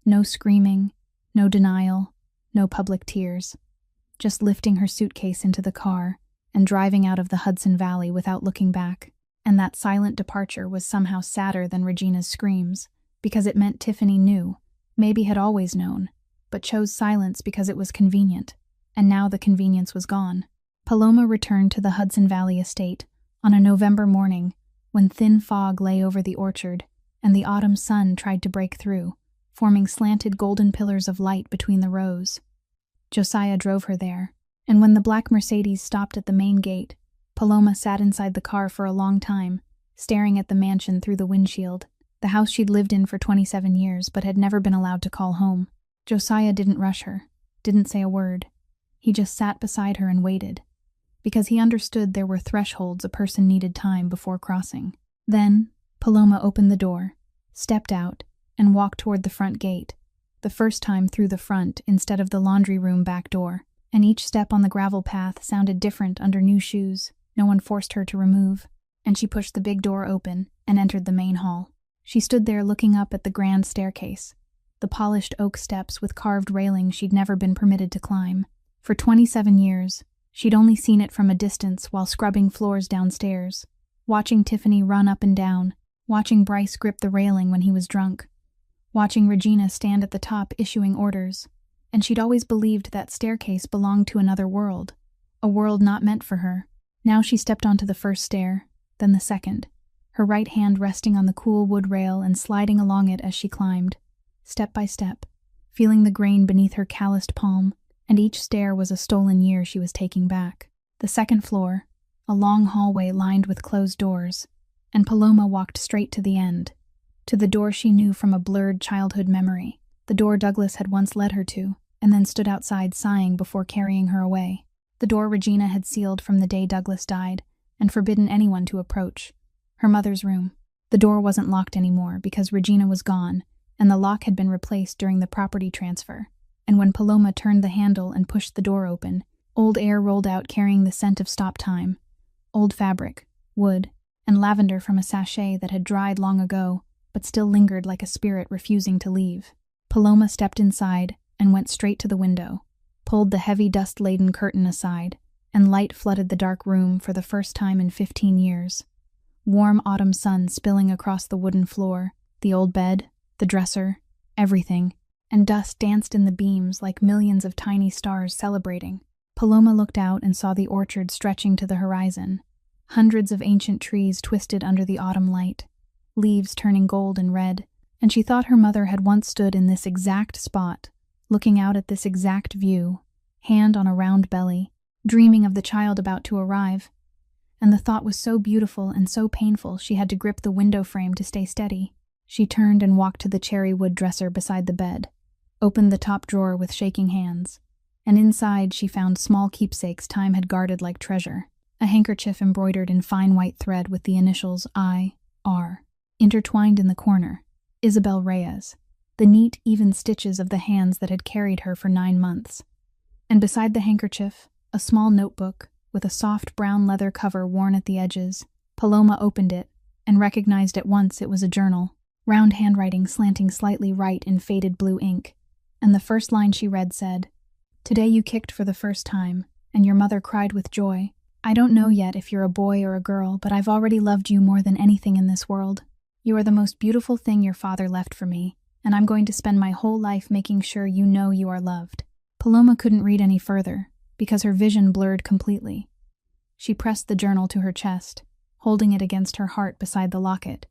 No screaming, no denial, no public tears. Just lifting her suitcase into the car and driving out of the Hudson Valley without looking back. And that silent departure was somehow sadder than Regina's screams, because it meant Tiffany knew, maybe had always known, but chose silence because it was convenient, and now the convenience was gone. Paloma returned to the Hudson Valley estate on a November morning when thin fog lay over the orchard and the autumn sun tried to break through, forming slanted golden pillars of light between the rows. Josiah drove her there, and when the black Mercedes stopped at the main gate, Paloma sat inside the car for a long time, staring at the mansion through the windshield, the house she'd lived in for 27 years but had never been allowed to call home. Josiah didn't rush her, didn't say a word. He just sat beside her and waited, because he understood there were thresholds a person needed time before crossing. Then, Paloma opened the door, stepped out, and walked toward the front gate, the first time through the front instead of the laundry room back door, and each step on the gravel path sounded different under new shoes no one forced her to remove, and she pushed the big door open and entered the main hall. She stood there looking up at the grand staircase, the polished oak steps with carved railings she'd never been permitted to climb. For 27 years, she'd only seen it from a distance while scrubbing floors downstairs, watching Tiffany run up and down, watching Bryce grip the railing when he was drunk, watching Regina stand at the top issuing orders, and she'd always believed that staircase belonged to another world, a world not meant for her. Now she stepped onto the first stair, then the second, her right hand resting on the cool wood rail and sliding along it as she climbed, step by step, feeling the grain beneath her calloused palm, and each stair was a stolen year she was taking back. The second floor, a long hallway lined with closed doors, and Paloma walked straight to the end, to the door she knew from a blurred childhood memory, the door Douglas had once led her to, and then stood outside sighing before carrying her away. The door Regina had sealed from the day Douglas died and forbidden anyone to approach. Her mother's room. The door wasn't locked anymore because Regina was gone, and the lock had been replaced during the property transfer. And when Paloma turned the handle and pushed the door open, old air rolled out carrying the scent of stop time, old fabric, wood, and lavender from a sachet that had dried long ago, but still lingered like a spirit refusing to leave. Paloma stepped inside and went straight to the window, pulled the heavy dust-laden curtain aside, and light flooded the dark room for the first time in 15 years. Warm autumn sun spilling across the wooden floor, the old bed, the dresser, everything, and dust danced in the beams like millions of tiny stars celebrating. Paloma looked out and saw the orchard stretching to the horizon, hundreds of ancient trees twisted under the autumn light, leaves turning gold and red, and she thought her mother had once stood in this exact spot, looking out at this exact view, hand on a round belly, dreaming of the child about to arrive. And the thought was so beautiful and so painful she had to grip the window frame to stay steady. She turned and walked to the cherry wood dresser beside the bed, opened the top drawer with shaking hands, and inside she found small keepsakes time had guarded like treasure, a handkerchief embroidered in fine white thread with the initials I.R. intertwined in the corner, Isabel Reyes, the neat, even stitches of the hands that had carried her for 9 months. And beside the handkerchief, a small notebook with a soft brown leather cover worn at the edges. Paloma opened it and recognized at once it was a journal, round handwriting slanting slightly right in faded blue ink, and the first line she read said, Today you kicked for the first time, and your mother cried with joy. I don't know yet if you're a boy or a girl, but I've already loved you more than anything in this world. You are the most beautiful thing your father left for me, and I'm going to spend my whole life making sure you know you are loved." Paloma couldn't read any further, because her vision blurred completely. She pressed the journal to her chest, holding it against her heart beside the locket,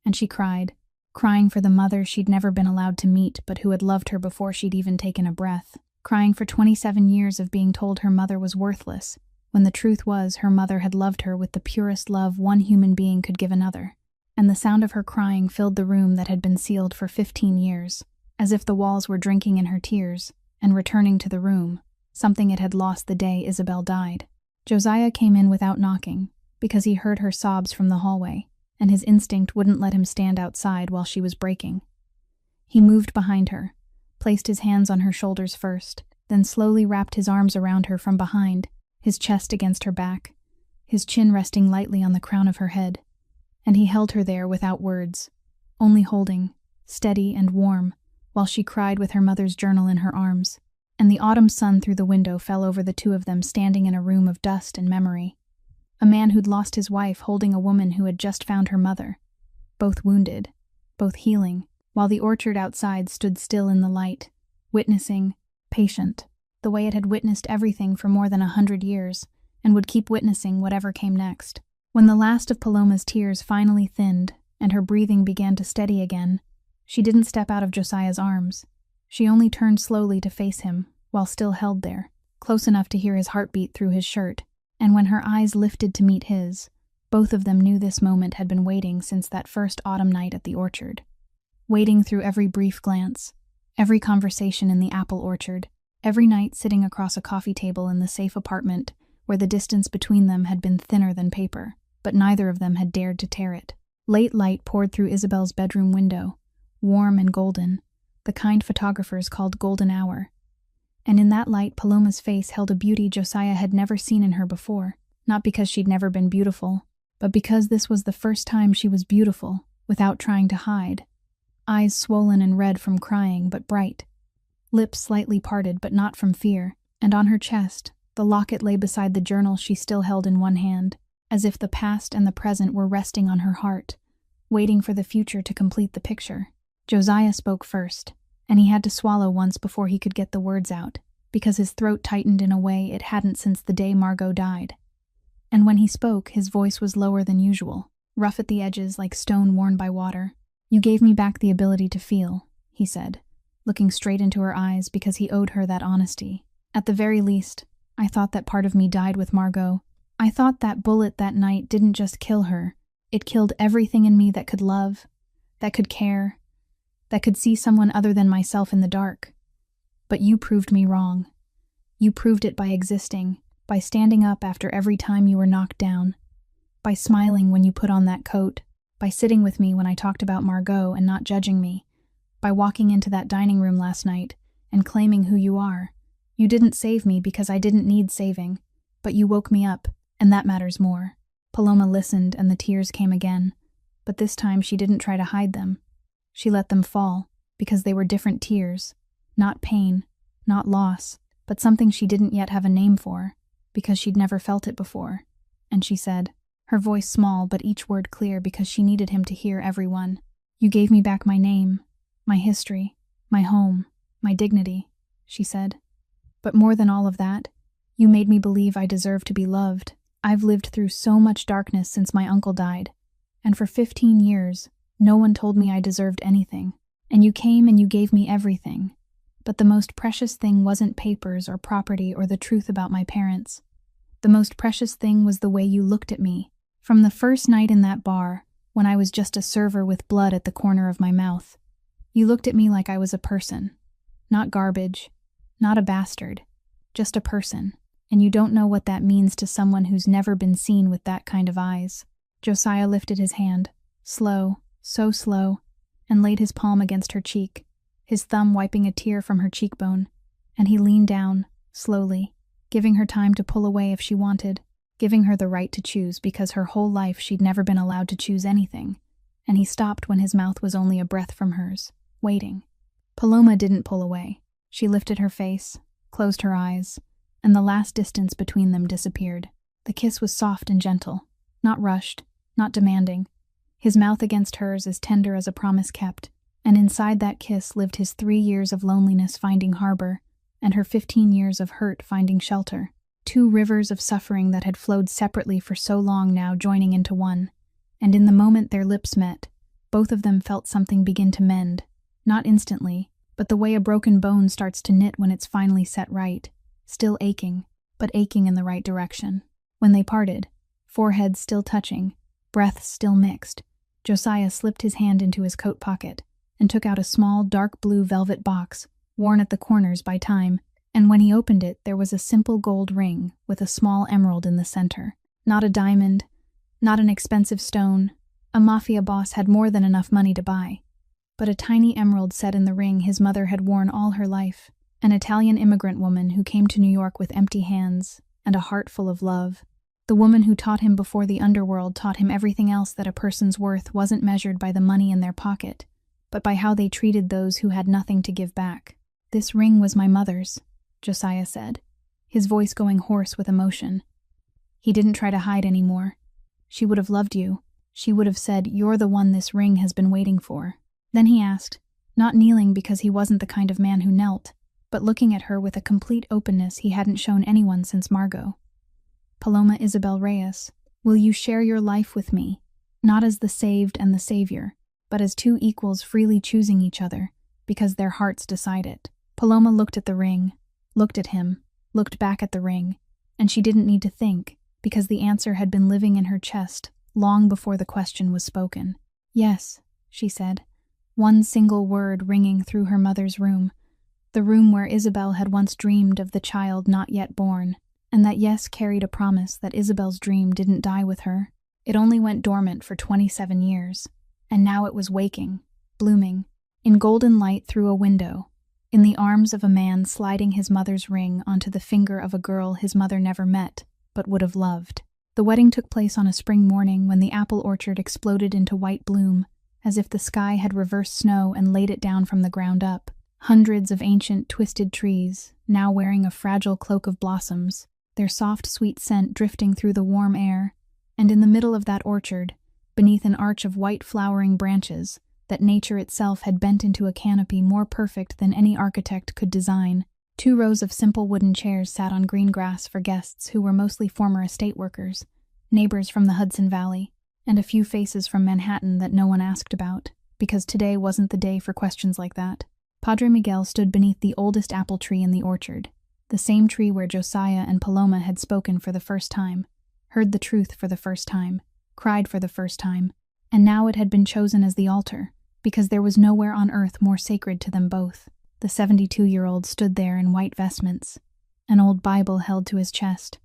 and she cried, crying for the mother she'd never been allowed to meet but who had loved her before she'd even taken a breath, crying for 27 years of being told her mother was worthless, when the truth was her mother had loved her with the purest love one human being could give another. And the sound of her crying filled the room that had been sealed for 15 years, as if the walls were drinking in her tears, and returning to the room, something it had lost the day Isabel died. Josiah came in without knocking, because he heard her sobs from the hallway, and his instinct wouldn't let him stand outside while she was breaking. He moved behind her, placed his hands on her shoulders first, then slowly wrapped his arms around her from behind, his chest against her back, his chin resting lightly on the crown of her head, and he held her there without words, only holding, steady and warm, while she cried with her mother's journal in her arms, and the autumn sun through the window fell over the two of them standing in a room of dust and memory. A man who'd lost his wife holding a woman who had just found her mother, both wounded, both healing, while the orchard outside stood still in the light, witnessing, patient, the way it had witnessed everything for more than 100 years, and would keep witnessing whatever came next. When the last of Paloma's tears finally thinned, and her breathing began to steady again, she didn't step out of Josiah's arms. She only turned slowly to face him, while still held there, close enough to hear his heartbeat through his shirt, and when her eyes lifted to meet his, both of them knew this moment had been waiting since that first autumn night at the orchard. Waiting through every brief glance, every conversation in the apple orchard, every night sitting across a coffee table in the safe apartment where the distance between them had been thinner than paper, but neither of them had dared to tear it. Late light poured through Isabel's bedroom window, warm and golden, the kind photographers called golden hour. And in that light, Paloma's face held a beauty Josiah had never seen in her before, not because she'd never been beautiful, but because this was the first time she was beautiful, without trying to hide. Eyes swollen and red from crying, but bright. Lips slightly parted, but not from fear, and on her chest, the locket lay beside the journal she still held in one hand, as if the past and the present were resting on her heart, waiting for the future to complete the picture. Josiah spoke first, and he had to swallow once before he could get the words out, because his throat tightened in a way it hadn't since the day Margot died. And when he spoke, his voice was lower than usual, rough at the edges like stone worn by water. "You gave me back the ability to feel," he said, looking straight into her eyes because he owed her that honesty. "At the very least, I thought that part of me died with Margot. I thought that bullet that night didn't just kill her, it killed everything in me that could love, that could care, that could see someone other than myself in the dark. But you proved me wrong. You proved it by existing, by standing up after every time you were knocked down, by smiling when you put on that coat, by sitting with me when I talked about Margot and not judging me, by walking into that dining room last night and claiming who you are. You didn't save me because I didn't need saving, but you woke me up, and that matters more." Paloma listened and the tears came again, but this time she didn't try to hide them. She let them fall, because they were different tears, not pain, not loss, but something she didn't yet have a name for, because she'd never felt it before. And she said, her voice small but each word clear because she needed him to hear every one, "You gave me back my name, my history, my home, my dignity," she said. "But more than all of that, you made me believe I deserve to be loved. I've lived through so much darkness since my uncle died, and for 15 years, no one told me I deserved anything. And you came and you gave me everything. But the most precious thing wasn't papers or property or the truth about my parents. The most precious thing was the way you looked at me. From the first night in that bar, when I was just a server with blood at the corner of my mouth, you looked at me like I was a person. Not garbage, not a bastard, just a person. And you don't know what that means to someone who's never been seen with that kind of eyes." Josiah lifted his hand, slow, so slow, and laid his palm against her cheek, his thumb wiping a tear from her cheekbone, and he leaned down, slowly, giving her time to pull away if she wanted, giving her the right to choose because her whole life she'd never been allowed to choose anything, and he stopped when his mouth was only a breath from hers, waiting. Paloma didn't pull away. She lifted her face, closed her eyes, and the last distance between them disappeared. The kiss was soft and gentle, not rushed, not demanding. His mouth against hers as tender as a promise kept, and inside that kiss lived his 3 years of loneliness finding harbor, and her 15 years of hurt finding shelter. 2 rivers of suffering that had flowed separately for so long now joining into one. And in the moment their lips met, both of them felt something begin to mend, not instantly, but the way a broken bone starts to knit when it's finally set right, still aching, but aching in the right direction. When they parted, foreheads still touching, breaths still mixed, Josiah slipped his hand into his coat pocket and took out a small dark blue velvet box, worn at the corners by time, and when he opened it there was a simple gold ring with a small emerald in the center. Not a diamond, not an expensive stone. A Mafia boss had more than enough money to buy. But a tiny emerald set in the ring his mother had worn all her life, an Italian immigrant woman who came to New York with empty hands and a heart full of love. The woman who taught him before the underworld taught him everything else, that a person's worth wasn't measured by the money in their pocket, but by how they treated those who had nothing to give back. "This ring was my mother's," Josiah said, his voice going hoarse with emotion. He didn't try to hide anymore. "She would have loved you. She would have said, 'You're the one this ring has been waiting for.'" Then he asked, not kneeling because he wasn't the kind of man who knelt, but looking at her with a complete openness he hadn't shown anyone since Margot. "Paloma Isabel Reyes, will you share your life with me, not as the saved and the savior, but as 2 equals freely choosing each other, because their hearts decide it?" Paloma looked at the ring, looked at him, looked back at the ring, and she didn't need to think, because the answer had been living in her chest long before the question was spoken. "Yes," she said, one single word ringing through her mother's room, the room where Isabel had once dreamed of the child not yet born, and that yes carried a promise that Isabel's dream didn't die with her. It only went dormant for 27 years, and now it was waking, blooming, in golden light through a window, in the arms of a man sliding his mother's ring onto the finger of a girl his mother never met, but would have loved. The wedding took place on a spring morning when the apple orchard exploded into white bloom, as if the sky had reversed snow and laid it down from the ground up. Hundreds of ancient, twisted trees, now wearing a fragile cloak of blossoms, their soft, sweet scent drifting through the warm air, and in the middle of that orchard, beneath an arch of white flowering branches that nature itself had bent into a canopy more perfect than any architect could design, 2 rows of simple wooden chairs sat on green grass for guests who were mostly former estate workers, neighbors from the Hudson Valley, and a few faces from Manhattan that no one asked about, because today wasn't the day for questions like that. Padre Miguel stood beneath the oldest apple tree in the orchard, the same tree where Josiah and Paloma had spoken for the first time, heard the truth for the first time, cried for the first time, and now it had been chosen as the altar, because there was nowhere on earth more sacred to them both. The 72-year-old stood there in white vestments, an old Bible held to his chest,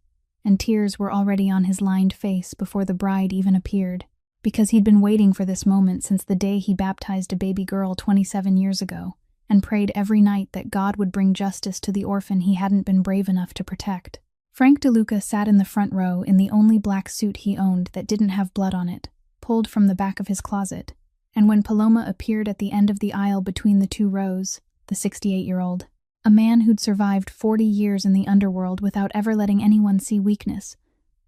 and tears were already on his lined face before the bride even appeared, because he'd been waiting for this moment since the day he baptized a baby girl 27 years ago, and prayed every night that God would bring justice to the orphan he hadn't been brave enough to protect. Frank DeLuca sat in the front row in the only black suit he owned that didn't have blood on it, pulled from the back of his closet, and when Paloma appeared at the end of the aisle between the 2 rows, the 68-year-old, a man who'd survived 40 years in the underworld without ever letting anyone see weakness,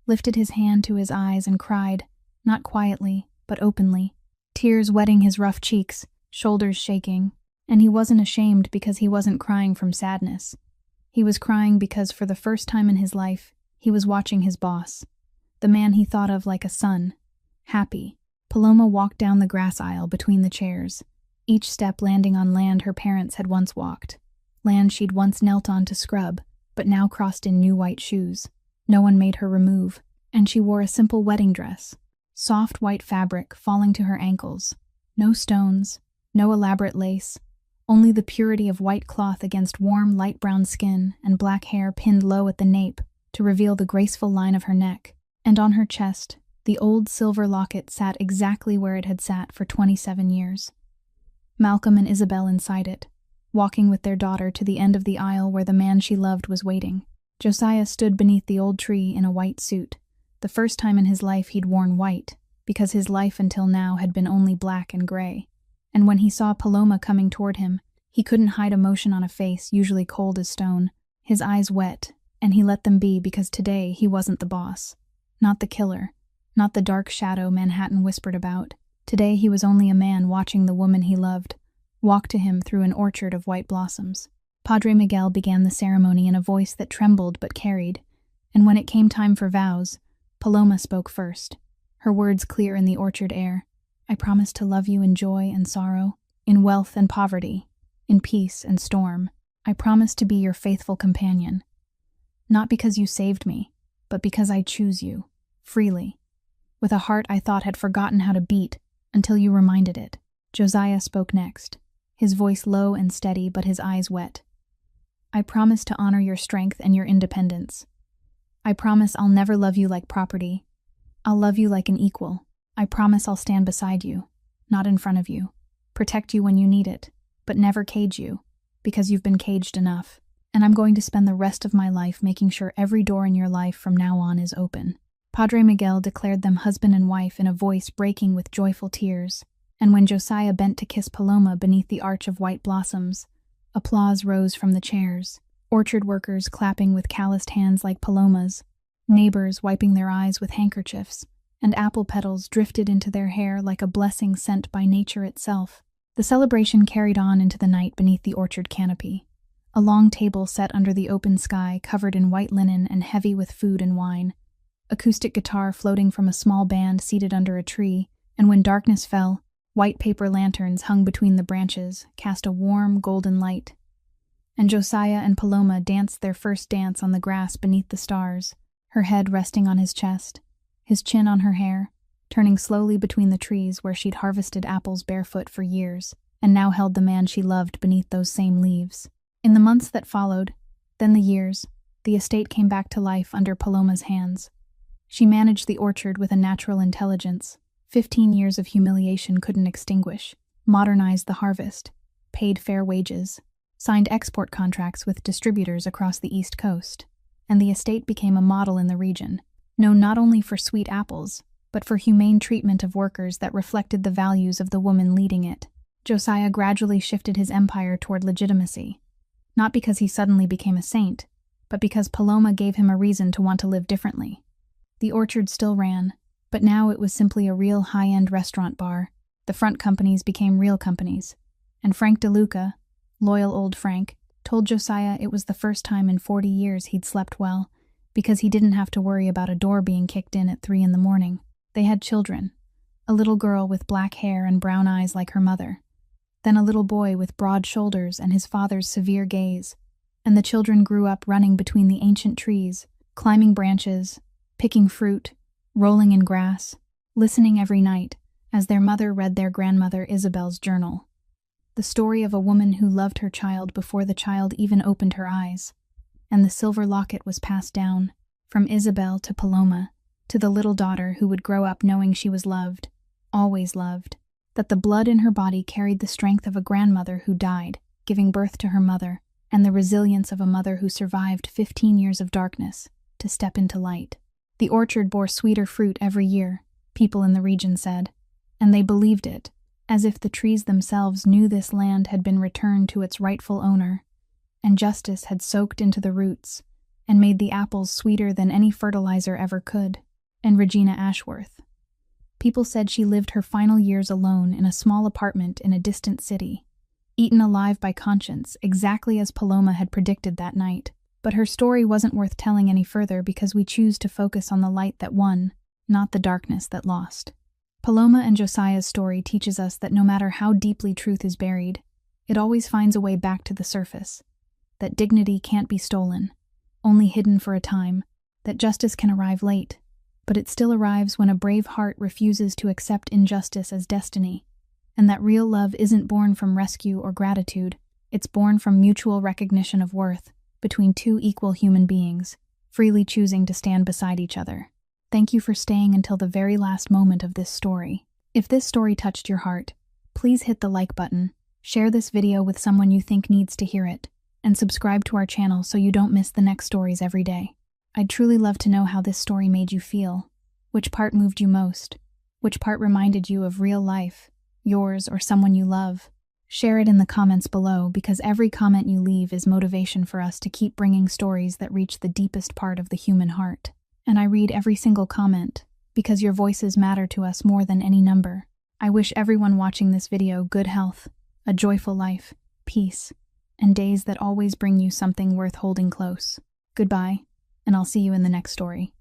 lifted his hand to his eyes and cried, not quietly, but openly, tears wetting his rough cheeks, shoulders shaking, and he wasn't ashamed because he wasn't crying from sadness. He was crying because for the first time in his life, he was watching his boss, the man he thought of like a son, happy. Paloma walked down the grass aisle between the chairs, each step landing on land her parents had once walked, land she'd once knelt on to scrub, but now crossed in new white shoes. No one made her remove, and she wore a simple wedding dress, soft white fabric falling to her ankles, no stones, no elaborate lace, only the purity of white cloth against warm light brown skin and black hair pinned low at the nape to reveal the graceful line of her neck, and on her chest, the old silver locket sat exactly where it had sat for 27 years. Malcolm and Isabel inside it, walking with their daughter to the end of the aisle where the man she loved was waiting. Josiah stood beneath the old tree in a white suit, the first time in his life he'd worn white, because his life until now had been only black and gray. And when he saw Paloma coming toward him, he couldn't hide emotion on a face usually cold as stone. his eyes wet, and he let them be because today he wasn't the boss. Not the killer, not the dark shadow Manhattan whispered about. Today he was only a man watching the woman he loved walk to him through an orchard of white blossoms. Padre Miguel began the ceremony in a voice that trembled but carried, and when it came time for vows, Paloma spoke first, her words clear in the orchard air. I promise to love you in joy and sorrow, in wealth and poverty, in peace and storm. I promise to be your faithful companion. Not because you saved me, but because I choose you, freely, with a heart I thought had forgotten how to beat until you reminded it. Josiah spoke next, his voice low and steady but his eyes wet. I promise to honor your strength and your independence. I promise I'll never love you like property. I'll love you like an equal. I promise I'll stand beside you, not in front of you, protect you when you need it, but never cage you, because you've been caged enough. And I'm going to spend the rest of my life making sure every door in your life from now on is open. Padre Miguel declared them husband and wife in a voice breaking with joyful tears, and when Josiah bent to kiss Paloma beneath the arch of white blossoms, applause rose from the chairs, orchard workers clapping with calloused hands like Paloma's, neighbors wiping their eyes with handkerchiefs, and apple petals drifted into their hair like a blessing sent by nature itself. The celebration carried on into the night beneath the orchard canopy. A long table set under the open sky covered in white linen and heavy with food and wine. Acoustic guitar floating from a small band seated under a tree, and when darkness fell, white paper lanterns hung between the branches cast a warm, golden light. And Josiah and Paloma danced their first dance on the grass beneath the stars, her head resting on his chest, his chin on her hair, turning slowly between the trees where she'd harvested apples barefoot for years, and now held the man she loved beneath those same leaves. In the months that followed, then the years, the estate came back to life under Paloma's hands. She managed the orchard with a natural intelligence 15 years of humiliation couldn't extinguish, modernized the harvest, paid fair wages, signed export contracts with distributors across the East Coast, and the estate became a model in the region, known not only for sweet apples, but for humane treatment of workers that reflected the values of the woman leading it. Josiah gradually shifted his empire toward legitimacy, not because he suddenly became a saint, but because Paloma gave him a reason to want to live differently. The orchard still ran, but now it was simply a real high-end restaurant bar. The front companies became real companies, and Frank DeLuca, loyal old Frank, told Josiah it was the first time in 40 years he'd slept well, because he didn't have to worry about a door being kicked in at 3 a.m. They had children, a little girl with black hair and brown eyes like her mother, then a little boy with broad shoulders and his father's severe gaze, and the children grew up running between the ancient trees, climbing branches, picking fruit, rolling in grass, listening every night as their mother read their grandmother Isabel's journal. The story of a woman who loved her child before the child even opened her eyes, and the silver locket was passed down, from Isabel to Paloma, to the little daughter who would grow up knowing she was loved, always loved, that the blood in her body carried the strength of a grandmother who died, giving birth to her mother, and the resilience of a mother who survived 15 years of darkness to step into light. The orchard bore sweeter fruit every year, people in the region said, and they believed it, as if the trees themselves knew this land had been returned to its rightful owner, and justice had soaked into the roots and made the apples sweeter than any fertilizer ever could. And Regina Ashworth. People said she lived her final years alone in a small apartment in a distant city, eaten alive by conscience, exactly as Paloma had predicted that night. But her story wasn't worth telling any further because we choose to focus on the light that won, not the darkness that lost. Paloma and Josiah's story teaches us that no matter how deeply truth is buried, it always finds a way back to the surface, that dignity can't be stolen, only hidden for a time, that justice can arrive late, but it still arrives when a brave heart refuses to accept injustice as destiny, and that real love isn't born from rescue or gratitude, it's born from mutual recognition of worth between two equal human beings, freely choosing to stand beside each other. Thank you for staying until the very last moment of this story. If this story touched your heart, please hit the like button, share this video with someone you think needs to hear it, and subscribe to our channel so you don't miss the next stories every day. I'd truly love to know how this story made you feel. Which part moved you most? Which part reminded you of real life, yours or someone you love? Share it in the comments below because every comment you leave is motivation for us to keep bringing stories that reach the deepest part of the human heart. And I read every single comment because your voices matter to us more than any number. I wish everyone watching this video good health, a joyful life, peace, and days that always bring you something worth holding close. Goodbye, and I'll see you in the next story.